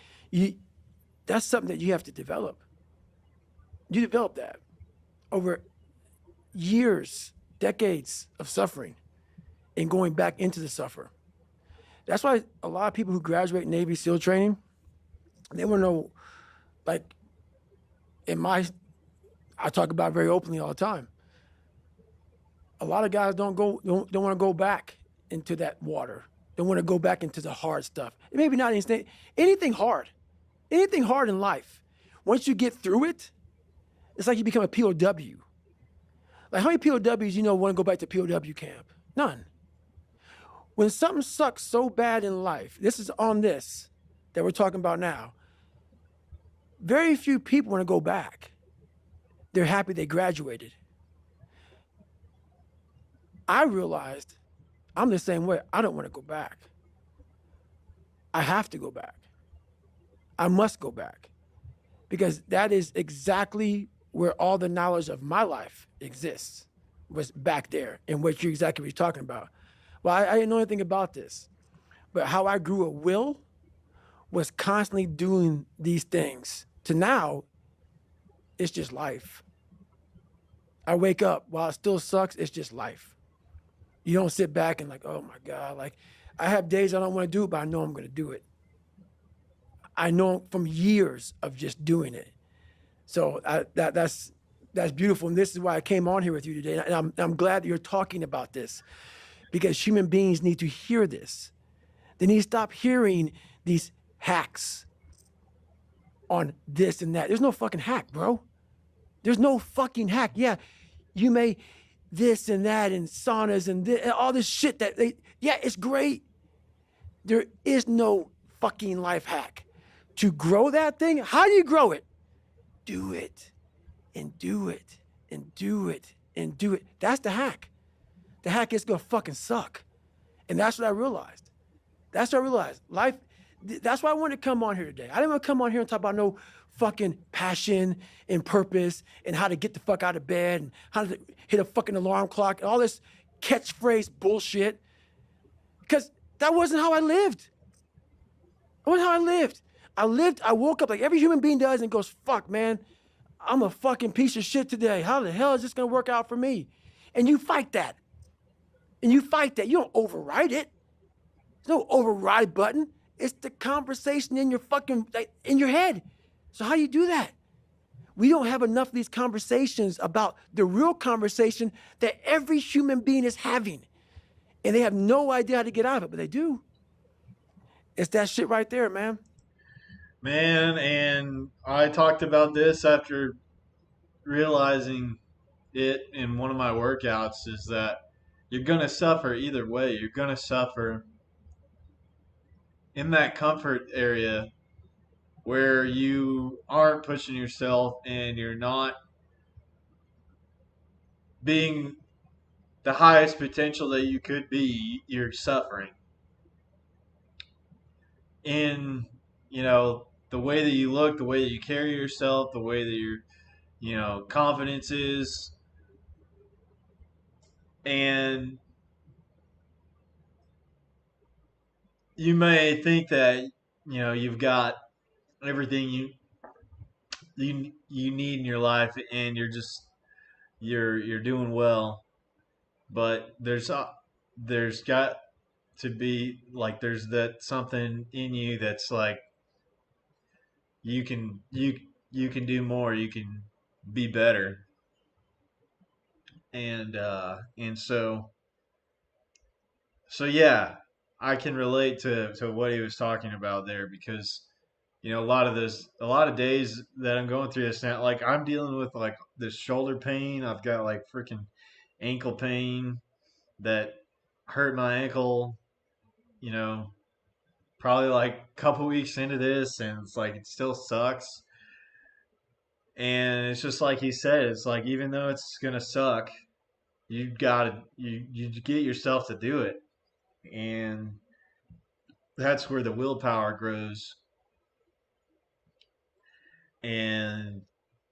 D: That's something that you have to develop. You develop that over years, decades of suffering and going back into the suffer. That's why a lot of people who graduate Navy SEAL training, they want to know, like, I talk about it very openly all the time. A lot of guys don't want to go back into that water. They want to go back into the hard stuff. Maybe not anything hard in life. Once you get through it, it's like you become a POW. Like, how many POWs you know want to go back to POW camp? None. When something sucks so bad in life, this is on this that we're talking about now, very few people want to go back. They're happy they graduated. I realized I'm the same way. I don't want to go back. I have to go back. I must go back because that is exactly where all the knowledge of my life exists, was back there and what you're talking about. Well, I didn't know anything about this, but how I grew a will was constantly doing these things to now, it's just life. I wake up while it still sucks. It's just life. You don't sit back and like, oh my God, like I have days I don't want to do it, but I know I'm going to do it. I know from years of just doing it. So that's beautiful. And this is why I came on here with you today. And I'm glad that you're talking about this because human beings need to hear this. They need to stop hearing these hacks on this and that. There's no fucking hack, bro. There's no fucking hack. Yeah, you may this and that and saunas and all this shit that yeah, it's great. There is no fucking life hack. To grow that thing, how do you grow it? Do it and do it and do it and do it. That's the hack. The hack is gonna fucking suck. And that's what I realized. That's what I realized. Life, that's why I wanted to come on here today. I didn't want to come on here and talk about no fucking passion and purpose and how to get the fuck out of bed and how to hit a fucking alarm clock and all this catchphrase bullshit. Because that wasn't how I lived. That wasn't how I lived. I woke up like every human being does and goes, fuck, man, I'm a fucking piece of shit today. How the hell is this going to work out for me? And you fight that. And you fight that. You don't override it. There's no override button. It's the conversation in your fucking, in your head. So how do you do that? We don't have enough of these conversations about the real conversation that every human being is having. And they have no idea how to get out of it, but they do. It's that shit right there, man.
A: Man, and I talked about this after realizing it in one of my workouts is that you're going to suffer either way. You're going to suffer in that comfort area where you aren't pushing yourself and you're not being the highest potential that you could be. You're suffering in, the way that you look, the way that you carry yourself, the way that your confidence is. And you may think that, you've got everything you need in your life and you're doing well, but there's got to be like there's that something in you that's like you can do more, you can be better. And yeah, I can relate to what he was talking about there because a lot of days that I'm going through this now, like I'm dealing with like this shoulder pain. I've got like freaking ankle pain that hurt my ankle, you know, probably like a couple weeks into this, and it's like it still sucks. And it's just like he said, it's like even though it's gonna suck, you get yourself to do it, and that's where the willpower grows, and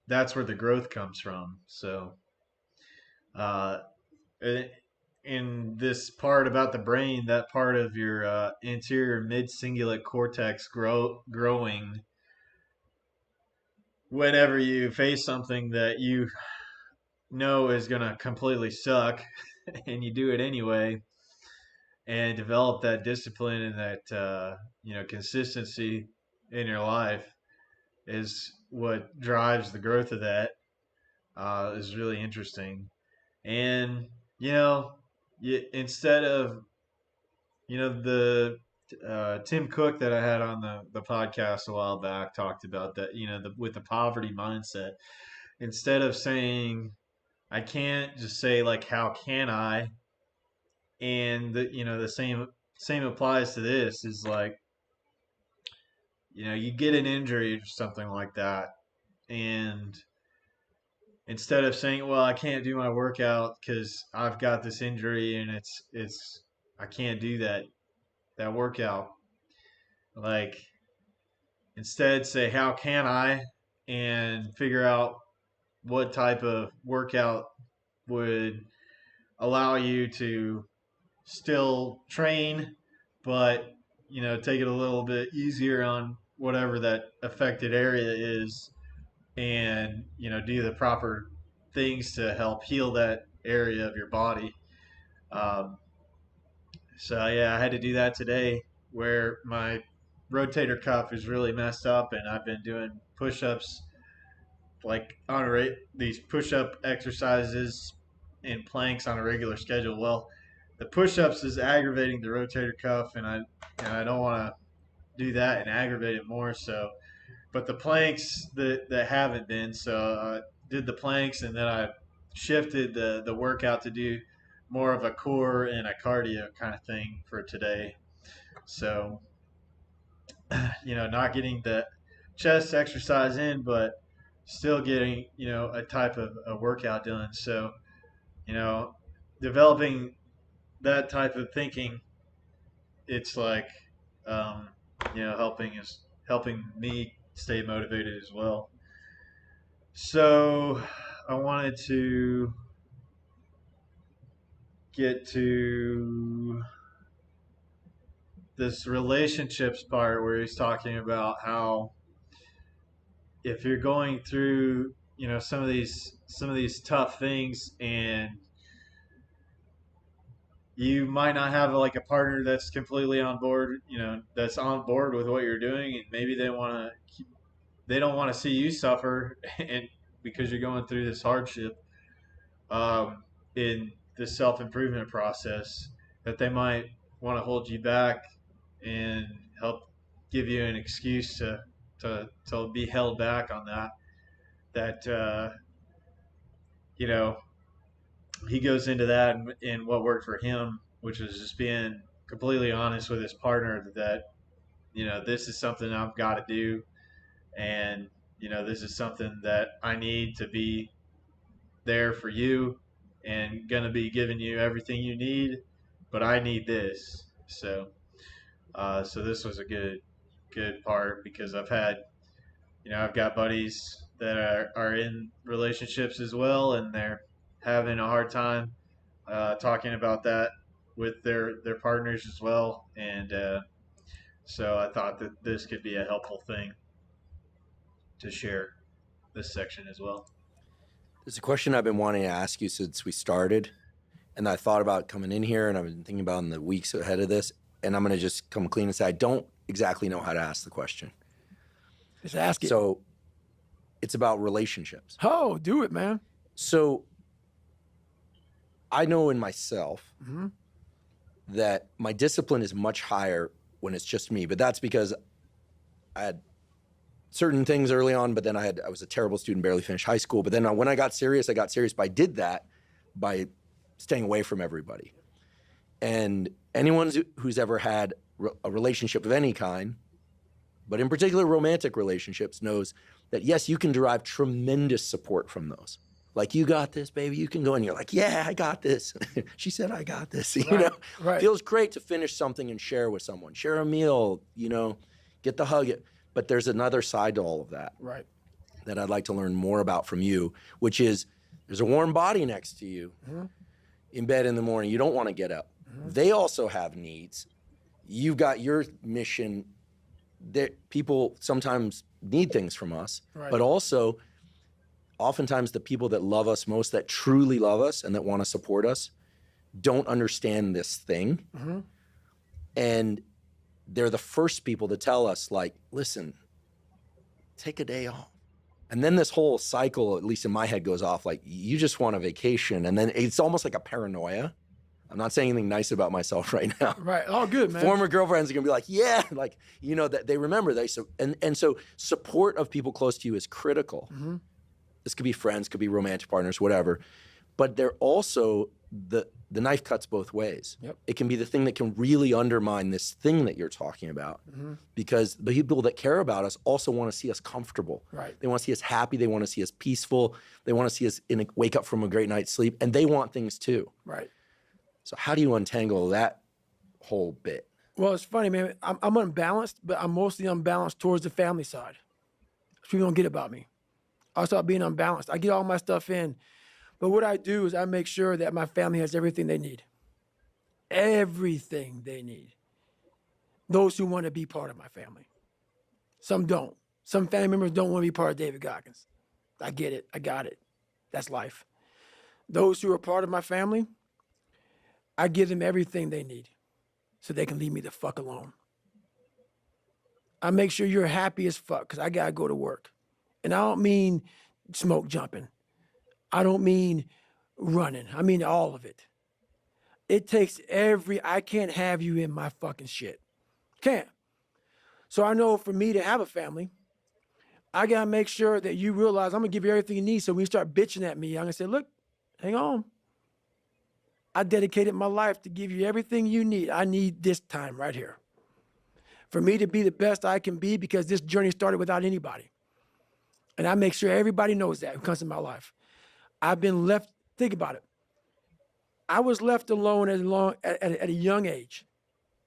A: that's where the growth comes from. So, uh, in this part about the brain, that part of your anterior mid-cingulate cortex growing whenever you face something that you know is going to completely suck and you do it anyway and develop that discipline and that consistency in your life is what drives the growth of that. Is really interesting. And instead of the Tim Cook that I had on the podcast a while back talked about that, with the poverty mindset. Instead of saying, I can't, just say like, how can I? And the same applies to this is like, you get an injury or something like that. And instead of saying, well, I can't do my workout because I've got this injury and I can't do that workout. Like, instead say, how can I? And figure out what type of workout would allow you to still train, but take it a little bit easier on whatever that affected area is, and do the proper things to help heal that area of your body. Um, so yeah, I had to do that today, where my rotator cuff is really messed up, and I've been doing push-ups like these push-up exercises and planks on a regular schedule. Well, the push-ups is aggravating the rotator cuff, and I don't want to do that and aggravate it more. So, but the planks that haven't been. So I did the planks, and then I shifted the workout to do more of a core and a cardio kind of thing for today. So, not getting the chest exercise in, but still getting, a type of a workout done. So, you know, developing that type of thinking, it's like, um, helping me stay motivated as well. So I wanted to get to this relationships part where he's talking about how if you're going through, some of these tough things, and you might not have like a partner that's completely on board, that's on board with what you're doing, and maybe they don't want to see you suffer, and because you're going through this hardship, in the self-improvement process, that they might want to hold you back and help give you an excuse to be held back on that you know he goes into that, and what worked for him, which is just being completely honest with his partner that this is something I've got to do, and this is something that I need to be there for you, and gonna be giving you everything you need, but I need this. So this was a good part, because I've got buddies that are in relationships as well, and they're having a hard time talking about that with their partners as well, and so I thought that this could be a helpful thing to share this section as well.
E: There's a question I've been wanting to ask you since we started, and I thought about coming in here, and I've been thinking about in the weeks ahead of this, and I'm going to just come clean and say I don't exactly know how to ask the question.
D: Just ask it.
E: So it's about relationships.
D: Oh, do it, man.
E: So I know in myself that my discipline is much higher when it's just me, but that's because I had certain things early on, but then I was a terrible student, barely finished high school. But then when I got serious, but I did that by staying away from everybody. And anyone who's ever had a relationship of any kind, but in particular romantic relationships, knows that yes, you can derive tremendous support from those. Like, you got this, baby, you can go. And you're like, yeah, I got this. She said, I got this.
D: Right.
E: Feels great to finish something and share with someone, share a meal, get the hug. But there's another side to all of that.
D: Right.
E: That I'd like to learn more about from you, which is there's a warm body next to you in bed in the morning. You don't want to get up. They also have needs. You've got your mission. That people sometimes need things from us,
D: right.
E: But also oftentimes the people that love us most, that truly love us and that want to support us, don't understand this thing. And they're the first people to tell us, like, listen, take a day off. And then this whole cycle, at least in my head, goes off like, you just want a vacation. And then it's almost like a paranoia. I'm not saying anything nice about myself right now.
D: Right. Oh, good, man.
E: Former girlfriends are going to be like, yeah, like, that they remember. And so support of people close to you is critical. This could be friends, could be romantic partners, whatever. But they're also, the knife cuts both ways.
D: Yep.
E: It can be the thing that can really undermine this thing that you're talking about, because the people that care about us also want to see us comfortable.
D: Right.
E: They want to see us happy. They want to see us peaceful. They want to see us wake up from a great night's sleep, and they want things too.
D: Right.
E: So how do you untangle that whole bit?
D: Well, it's funny, man. I'm unbalanced, but I'm mostly unbalanced towards the family side. People don't get about me. I start being unbalanced. I get all my stuff in. But what I do is I make sure that my family has everything they need. Everything they need. those who want to be part of my family. Some don't. Some family members don't want to be part of David Goggins. I get it. I got it. That's life. Those who are part of my family, I give them everything they need so they can leave me the fuck alone. I make sure you're happy as fuck because I got to go to work. And I don't mean smoke jumping. I don't mean running. I mean all of it. It takes I can't have you in my fucking shit. Can't. So I know for me to have a family, I got to make sure that you realize I'm going to give you everything you need. So when you start bitching at me, I'm going to say, look, hang on. I dedicated my life to give you everything you need. I need this time right here for me to be the best I can be because this journey started without anybody. And I make sure everybody knows that who comes in my life. I've been left, think about it. I was left alone at a young age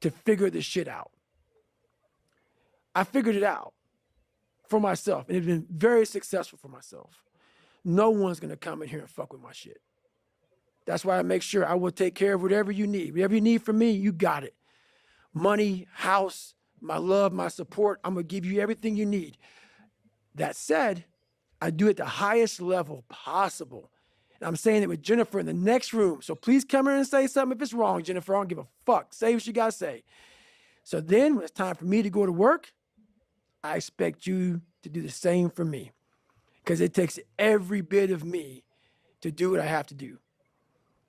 D: to figure this shit out. I figured it out for myself, and it's been very successful for myself. No one's going to come in here and fuck with my shit. That's why I make sure I will take care of whatever you need. Whatever you need from me, you got it. Money, house, my love, my support, I'm going to give you everything you need. That said, I do it at the highest level possible. And I'm saying it with Jennifer in the next room. So please come here and say something if it's wrong, Jennifer. I don't give a fuck. Say what you got to say. So then when it's time for me to go to work, I expect you to do the same for me because it takes every bit of me to do what I have to do.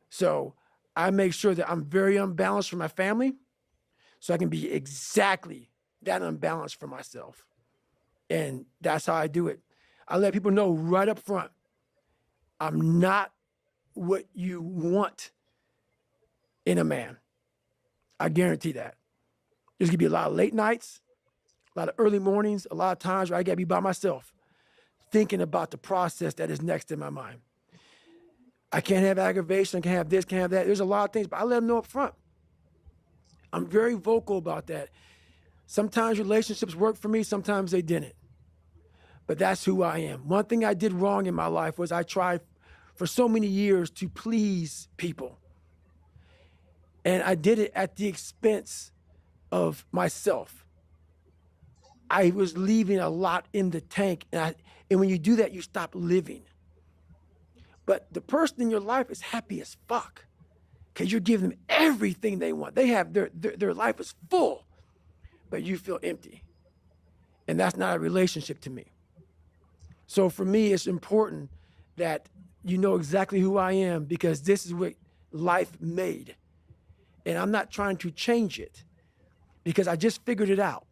D: So I make sure that I'm very unbalanced for my family so I can be exactly that unbalanced for myself. And that's how I do it. I let people know right up front, I'm not what you want in a man. I guarantee that. There's gonna be a lot of late nights, a lot of early mornings, a lot of times where I gotta be by myself, thinking about the process that is next in my mind. I can't have aggravation, I can't have this, can't have that. There's a lot of things, but I let them know up front. I'm very vocal about that. Sometimes relationships work for me, sometimes they didn't. But that's who I am. One thing I did wrong in my life was I tried for so many years to please people. And I did it at the expense of myself. I was leaving a lot in the tank. And when you do that, you stop living. But the person in your life is happy as fuck because you're giving them everything they want. They have their life is full, but you feel empty. And that's not a relationship to me. So for me, it's important that you know exactly who I am because this is what life made. And I'm not trying to change it because I just figured it out.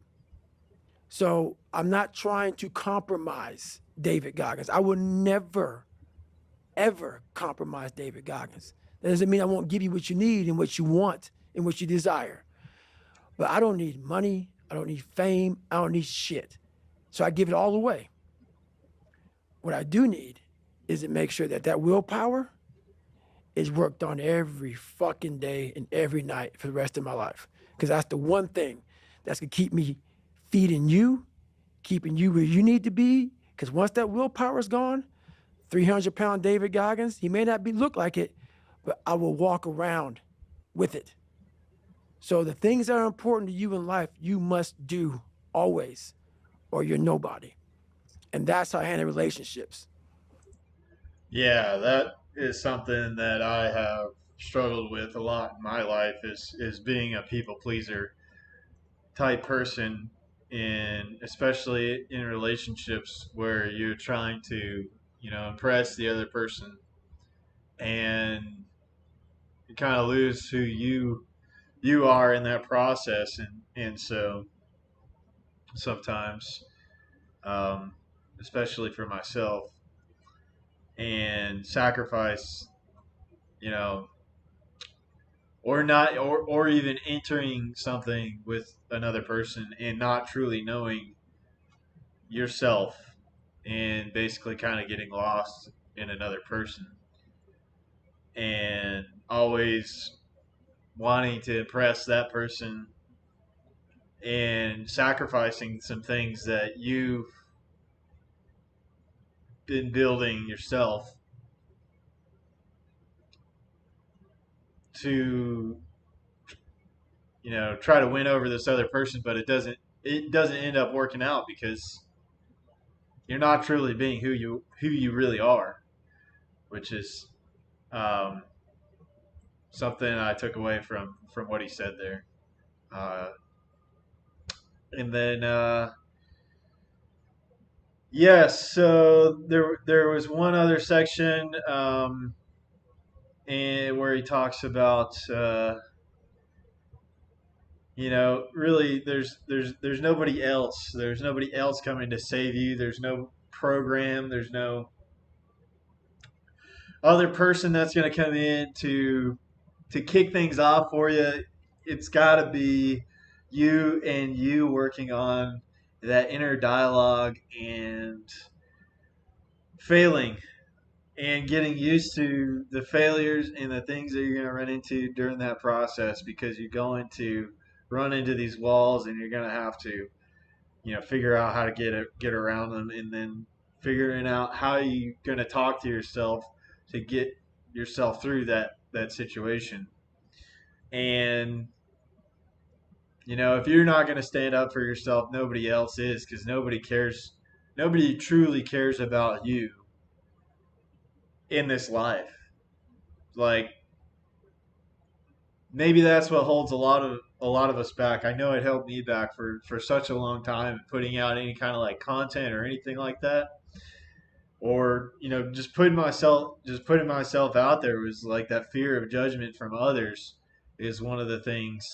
D: So I'm not trying to compromise David Goggins. I will never, ever compromise David Goggins. That doesn't mean I won't give you what you need and what you want and what you desire. But I don't need money. I don't need fame. I don't need shit. So I give it all away. What I do need is to make sure that that willpower is worked on every fucking day and every night for the rest of my life. Because that's the one thing that's going to keep me feeding you, keeping you where you need to be. Because once that willpower is gone, 300-pound David Goggins, he may not look like it, but I will walk around with it. So the things that are important to you in life, you must do always, or you're nobody. And that's how I handle relationships.
A: Yeah, that is something that I have struggled with a lot in my life is being a people pleaser type person, and especially in relationships where you're trying to, impress the other person, and you kind of lose who you are in that process, and so sometimes, um, especially for myself, and sacrifice, you know, or not, or even entering something with another person and not truly knowing yourself, and basically kind of getting lost in another person, and always wanting to impress that person and sacrificing some things that you've been building yourself to try to win over this other person, but it doesn't end up working out because you're not truly being who you really are, which is um, something I took away from what he said there. And then yes, so there was one other section and where he talks about really there's nobody else. There's nobody else coming to save you. There's no program. There's no other person that's going to come in to kick things off for you. It's got to be you working on that inner dialogue and failing and getting used to the failures and the things that you're going to run into during that process, because you're going to run into these walls and you're going to have to figure out how to get around them, and then figuring out how you're going to talk to yourself to get yourself through that situation. And if you're not going to stand up for yourself, nobody else is, because nobody truly cares about you in this life. Like, maybe that's what holds a lot of us back. I know it held me back for such a long time, putting out any kind of like content or anything like that, or just putting myself out there. Was like that fear of judgment from others is one of the things.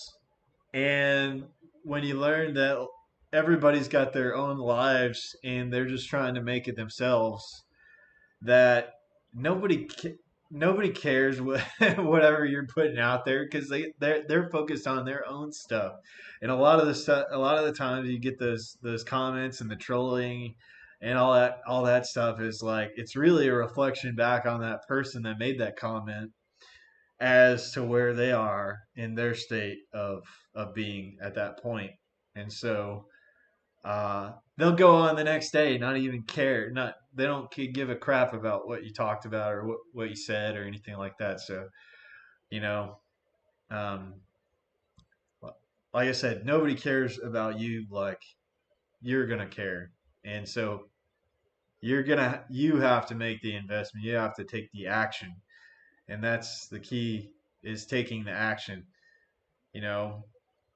A: And when you learn that everybody's got their own lives and they're just trying to make it themselves, that nobody nobody cares whatever you're putting out there, because they're focused on their own stuff. And a lot of the times you get those comments and the trolling and all that stuff is like, it's really a reflection back on that person that made that comment as to where they are in their state of being at that point. And so they'll go on the next day, not even care. Not They don't give a crap about what you talked about or what you said or anything like that. So, you know, um, like I said, nobody cares about you like you're gonna care, and so you have to make the investment. You have to take the action, and that's the key, is taking the action. You know,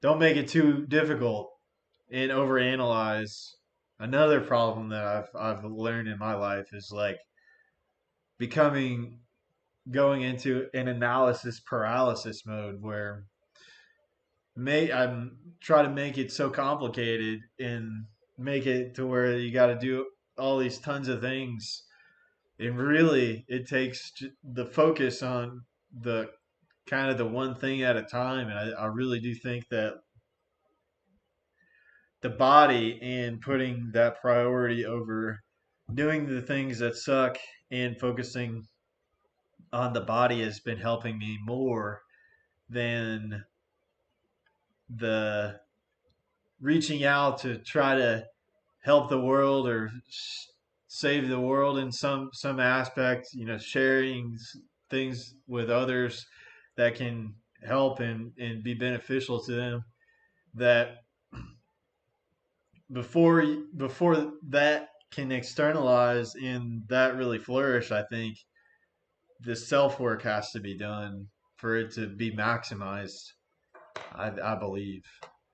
A: don't make it too difficult and overanalyze. Another problem that I've learned in my life is like going into an analysis paralysis mode, where I'm try to make it so complicated and make it to where you got to do all these tons of things, and really it takes the focus on the kind of the one thing at a time. And I really do think that the body, and putting that priority over doing the things that suck and focusing on the body, has been helping me more than the reaching out to try to help the world or save the world in some aspect. Sharing things with others that can help and be beneficial to them. That before that can externalize and that really flourish, I think the self work has to be done for it to be maximized. I believe,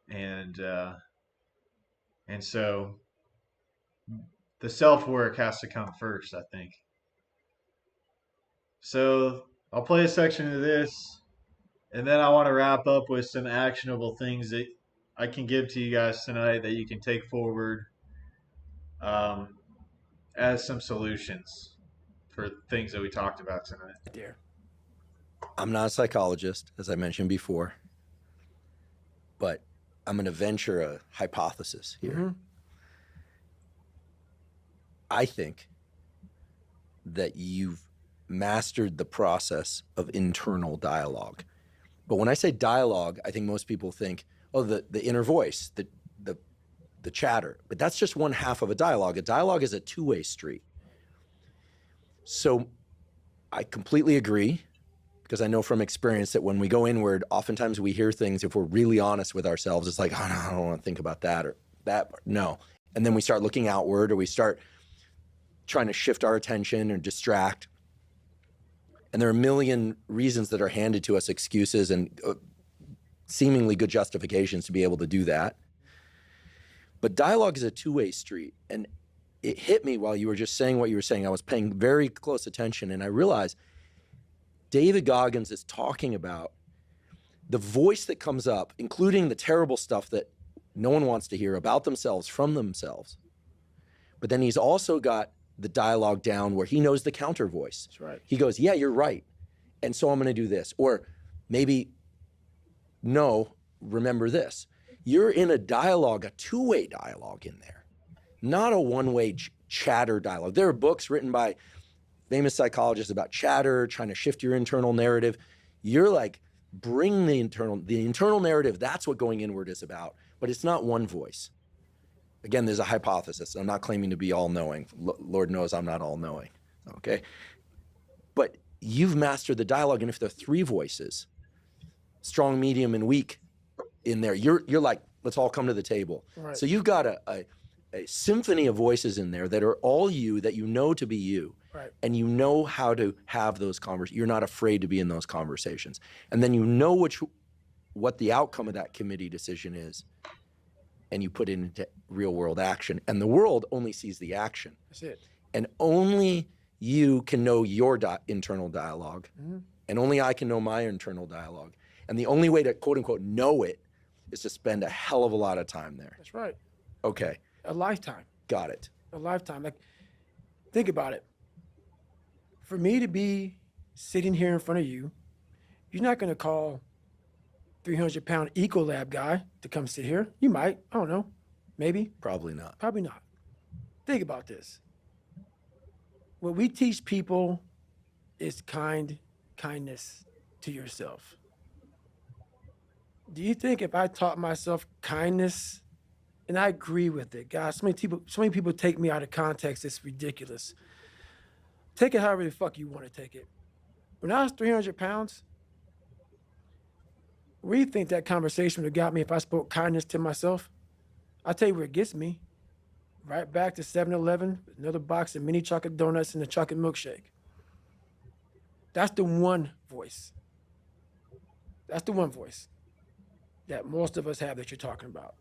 A: and so the self work has to come first, I think. So I'll play a section of this, and then I want to wrap up with some actionable things that I can give to you guys tonight that you can take forward um, as some solutions for things that we talked about tonight.
D: There.
E: I'm not a psychologist, as I mentioned before, but I'm going to venture a hypothesis here.
D: Mm-hmm.
E: I think that you've mastered the process of internal dialogue. But when I say dialogue, I think most people think, oh, the inner voice, the chatter. But that's just one half of a dialogue. A dialogue is a two-way street. So I completely agree, because I know from experience that when we go inward, oftentimes we hear things, if we're really honest with ourselves, it's like, oh, no, I don't want to think about that or that. No. And then we start looking outward, or we start trying to shift our attention or distract. And there are a million reasons that are handed to us, excuses and seemingly good justifications to be able to do that. But dialogue is a two-way street. And it hit me while you were just saying what you were saying. I was paying very close attention, and I realized David Goggins is talking about the voice that comes up, including the terrible stuff that no one wants to hear about themselves from themselves. But then he's also got the dialogue down where he knows the counter voice.
D: That's right.
E: He goes, yeah, you're right. And so I'm going to do this. Or maybe, no, remember this. You're in a dialogue, a two-way dialogue in there, not a one-way chatter dialogue. There are books written by famous psychologists about chatter, trying to shift your internal narrative. You're like, bring the internal narrative. That's what going inward is about. But it's not one voice. Again, there's a hypothesis. I'm not claiming to be all-knowing. Lord knows I'm not all-knowing, okay? But you've mastered the dialogue, and if there are three voices, strong, medium, and weak in there, you're like, let's all come to the table.
D: Right.
E: So you've got a symphony of voices in there that are all you, that you know to be you.
D: Right.
E: And you know how to have those conversations. You're not afraid to be in those conversations. And then you know what the outcome of that committee decision is, and you put it into real world action. And the world only sees the action.
D: That's it.
E: And only you can know your internal dialogue. Mm-hmm. And only I can know my internal dialogue. And the only way to, quote unquote, know it is to spend a hell of a lot of time there.
D: That's right.
E: Okay.
D: A lifetime.
E: Got it.
D: A lifetime. Like, think about it. For me to be sitting here in front of you, you're not going to call 300-pound Ecolab guy to come sit here. You might. I don't know. Maybe.
E: Probably not.
D: Probably not. Think about this. What we teach people is kindness to yourself. Do you think if I taught myself kindness, and I agree with it, guys, so many people take me out of context, it's ridiculous. Take it however the fuck you want to take it. When I was 300 pounds, where do you think that conversation would have got me if I spoke kindness to myself? I'll tell you where it gets me. Right back to 7-Eleven, another box of mini chocolate donuts and a chocolate milkshake. That's the one voice. That's the one voice that most of us have that you're talking about.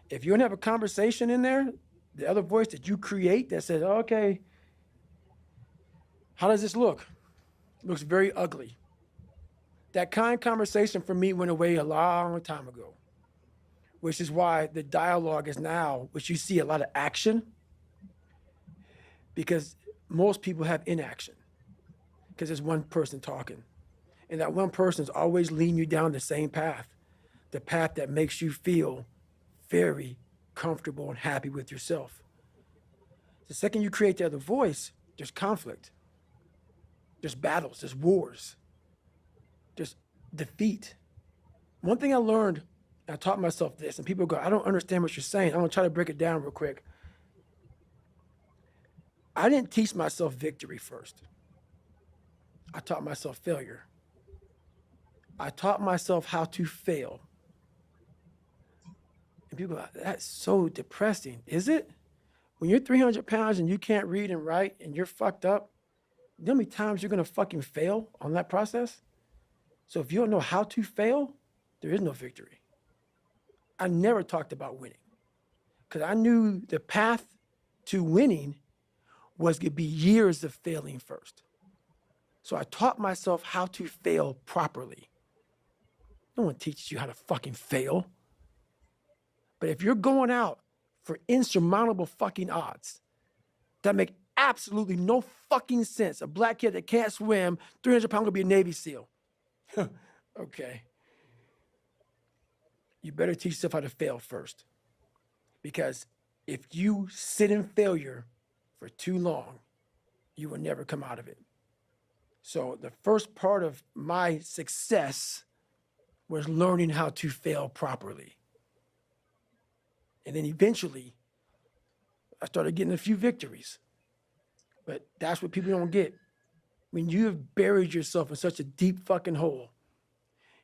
D: If you don't have a conversation in there, the other voice that you create that says, okay, how does this look? It looks very ugly. That kind conversation for me went away a long time ago, which is why the dialogue is now, which you see a lot of action, because most people have inaction, because there's one person talking. And that one person is always leading you down the same path, the path that makes you feel very comfortable and happy with yourself. The second you create the other voice, there's conflict. There's battles, there's wars, there's defeat. One thing I learned, I taught myself this, and people go, I don't understand what you're saying. I'm gonna try to break it down real quick. I didn't teach myself victory first. I taught myself failure. I taught myself how to fail. And people go, that's so depressing. Is it? When you're 300 pounds and you can't read and write and you're fucked up, you know how many times you're gonna fucking fail on that process? So if you don't know how to fail, there is no victory. I never talked about winning, because I knew the path to winning was gonna be years of failing first. So I taught myself how to fail properly. No one teaches you how to fucking fail. But if you're going out for insurmountable fucking odds that make absolutely no fucking sense, a black kid that can't swim, 300 pounds, gonna be a Navy SEAL. Okay. You better teach yourself how to fail first. Because if you sit in failure for too long, you will never come out of it. So the first part of my success was learning how to fail properly. And then eventually, I started getting a few victories. But that's what people don't get. when you have buried yourself in such a deep fucking hole,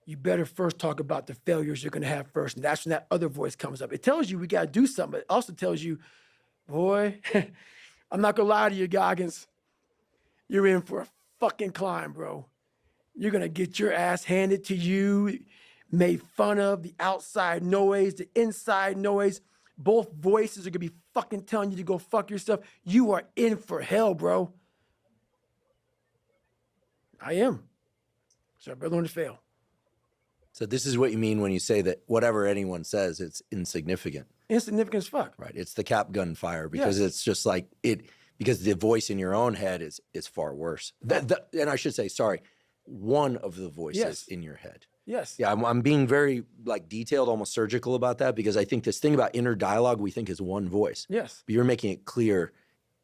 D: you better first talk about the failures you're going to have first. And that's when that other voice comes up. It tells you we got to do something. But it also tells you, boy, I'm not going to lie to you, Goggins. You're in for a fucking climb, bro. You're going to get your ass handed to you, made fun of, the outside noise, the inside noise. Both voices are going to be fucking telling you to go fuck yourself. You are in for hell, bro. I am. So I better learn to fail.
E: So this is what you mean when you say that whatever anyone says, it's insignificant.
D: Insignificant as fuck.
E: Right. It's the cap gun fire because
D: Yes.
E: it's just like it, because the voice in your own head is far worse. And I should say, sorry, one of the voices
D: Yes.
E: in your head.
D: Yes.
E: Yeah, I'm being very like detailed, almost surgical about that, because I think this thing about inner dialogue we think is one voice.
D: Yes.
E: But you're making it clear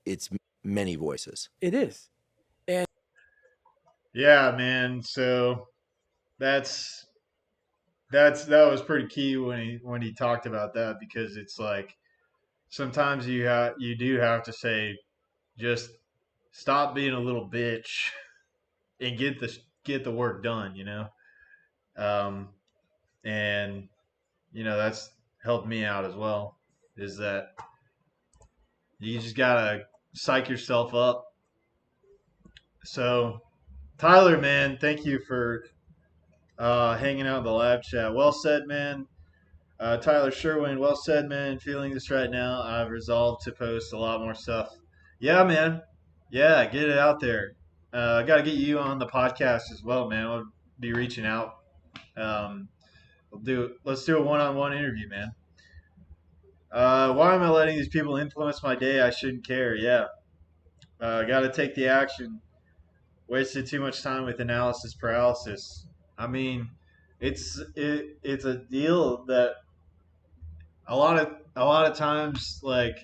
E: it's many voices.
D: It is.
A: Yeah, man. So that was pretty key when he talked about that, because it's like sometimes you do have to say, just stop being a little bitch and get the work done, you know. And you know that's helped me out as well. Is that you just gotta psych yourself up. So, Tyler, man, thank you for hanging out in the lab chat. Well said, man. Tyler Sherwin, well said, man. Feeling this right now. I've resolved to post a lot more stuff. Yeah, man. Yeah, get it out there. I got to get you on the podcast as well, man. We'll be reaching out. Let's do a one-on-one interview, man. Why am I letting these people influence my day? I shouldn't care. Yeah. Got to take the action. Wasted too much time with analysis paralysis. I mean, it's a deal that a lot of times, like,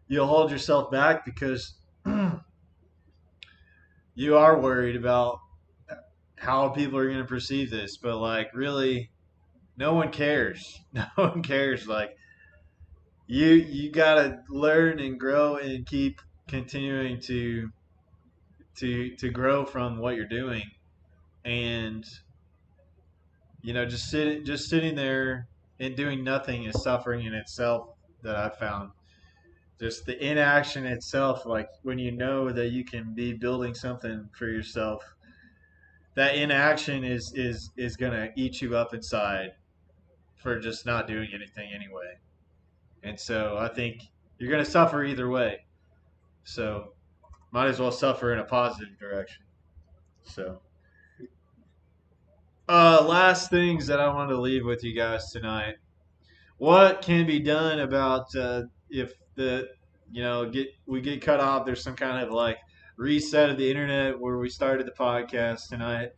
A: you'll hold yourself back because you are worried about how people are going to perceive this, but like really no one cares. No one cares. Like, you got to learn and grow and keep continuing to grow from what you're doing. And you know, just sitting there and doing nothing is suffering in itself, that I've found. Just the inaction itself, like when you know that you can be building something for yourself, that inaction is gonna eat you up inside for just not doing anything anyway. And so I think you're gonna suffer either way. So might as well suffer in a positive direction. So last things that I want to leave with you guys tonight. What can be done about if the we get cut off? There's some kind of like reset of the internet where we started the podcast tonight.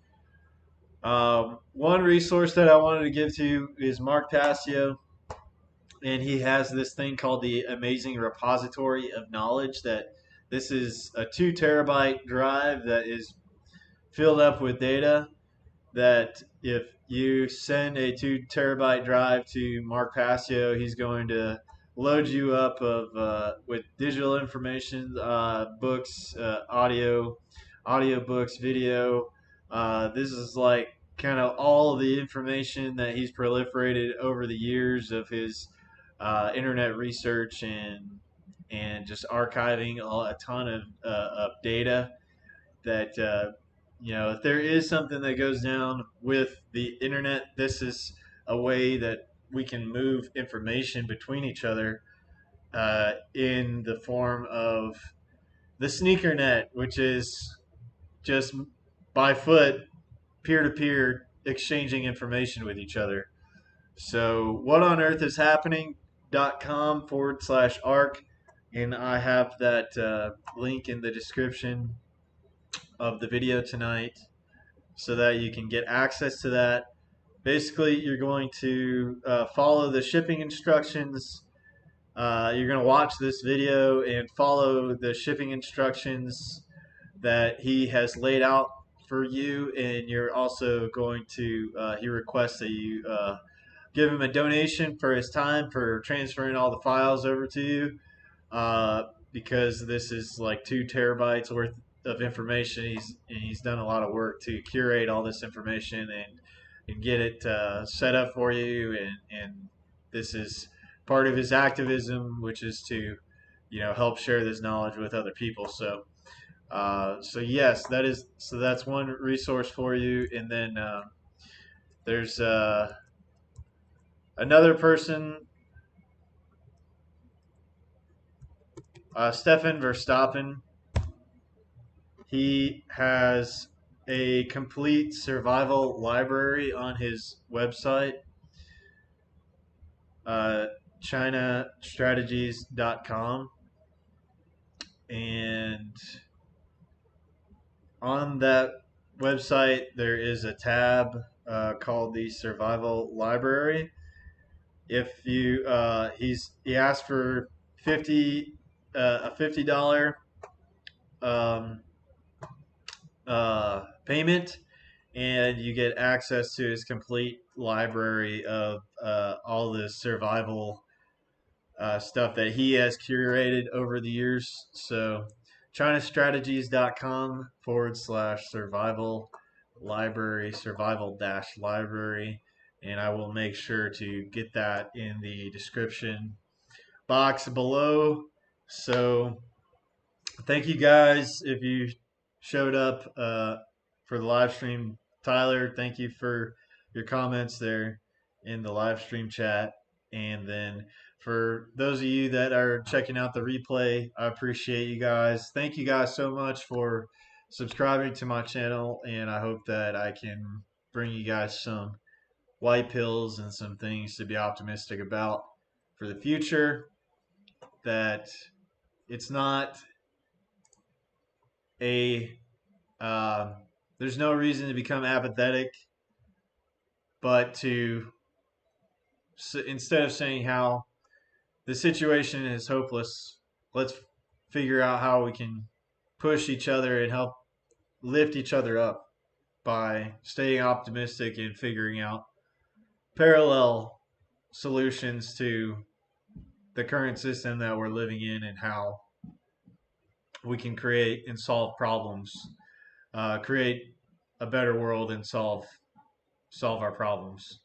A: One resource that I wanted to give to you is Mark Passio, and he has this thing called the Amazing Repository of Knowledge. That this is a 2 terabyte drive that is filled up with data. That if you send a 2 terabyte drive to Mark Passio, he's going to load you up with digital information, books, audio books, video. This is like kind of all of the information that he's proliferated over the years of his internet research and just archiving a ton of data that if there is something that goes down with the internet, this is a way that we can move information between each other in the form of the sneaker net, which is just by foot, peer-to-peer, exchanging information with each other. So what on earth is happening.com/arc, and I have that link in the description of the video tonight so that you can get access to that. Basically, you're going to follow the shipping instructions. You're going to watch this video and follow the shipping instructions that he has laid out for you, and you're also going to he requests that you give him a donation for his time for transferring all the files over to you, because this is like 2 terabytes worth of information. He's done a lot of work to curate all this information and get it set up for you. And this is part of his activism, which is to help share this knowledge with other people. So yes, that's one resource for you. And then there's another person, Stefan Verstappen. He has a complete survival library on his website, chinastrategies.com. And on that website, there is a tab called the Survival Library. If you he asked for a $50 payment, and you get access to his complete library of all the survival stuff that he has curated over the years. So chinastrategies.com/survival library, survival-library. And I will make sure to get that in the description box below. So thank you guys if you showed up for the live stream. Tyler, thank you for your comments there in the live stream chat. And then for those of you that are checking out the replay, I appreciate you guys. Thank you guys so much for subscribing to my channel, and I hope that I can bring you guys some white pills and some things to be optimistic about for the future. That it's not there's no reason to become apathetic, but to instead of saying how the situation is hopeless, let's figure out how we can push each other and help lift each other up by staying optimistic and figuring out parallel solutions to the current system that we're living in, and how we can create and solve problems, create a better world, and solve our problems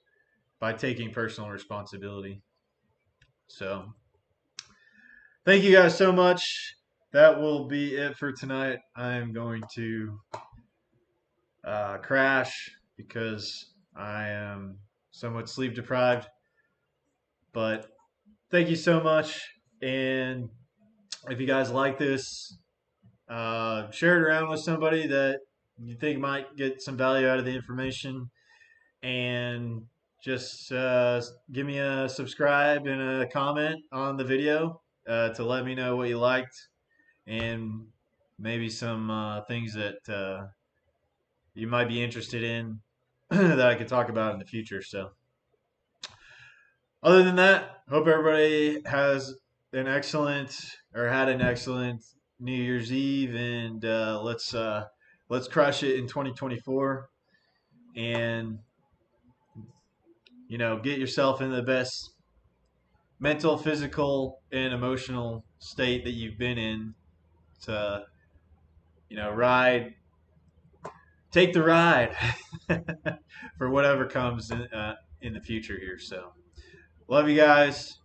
A: by taking personal responsibility. So thank you guys so much. That will be it for tonight. I'm going to crash because I am somewhat sleep deprived. But thank you so much. And if you guys like this, share it around with somebody that you think might get some value out of the information. And just give me a subscribe and a comment on the video to let me know what you liked, and maybe some things that you might be interested in that I could talk about in the future. So other than that, hope everybody has an excellent had an excellent New Year's Eve, and let's crush it in 2024, and get yourself in the best mental, physical, and emotional state that you've been in to take the ride for whatever comes in the future here. So love you guys.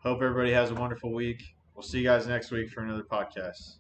A: Hope everybody has a wonderful week. We'll see you guys next week for another podcast.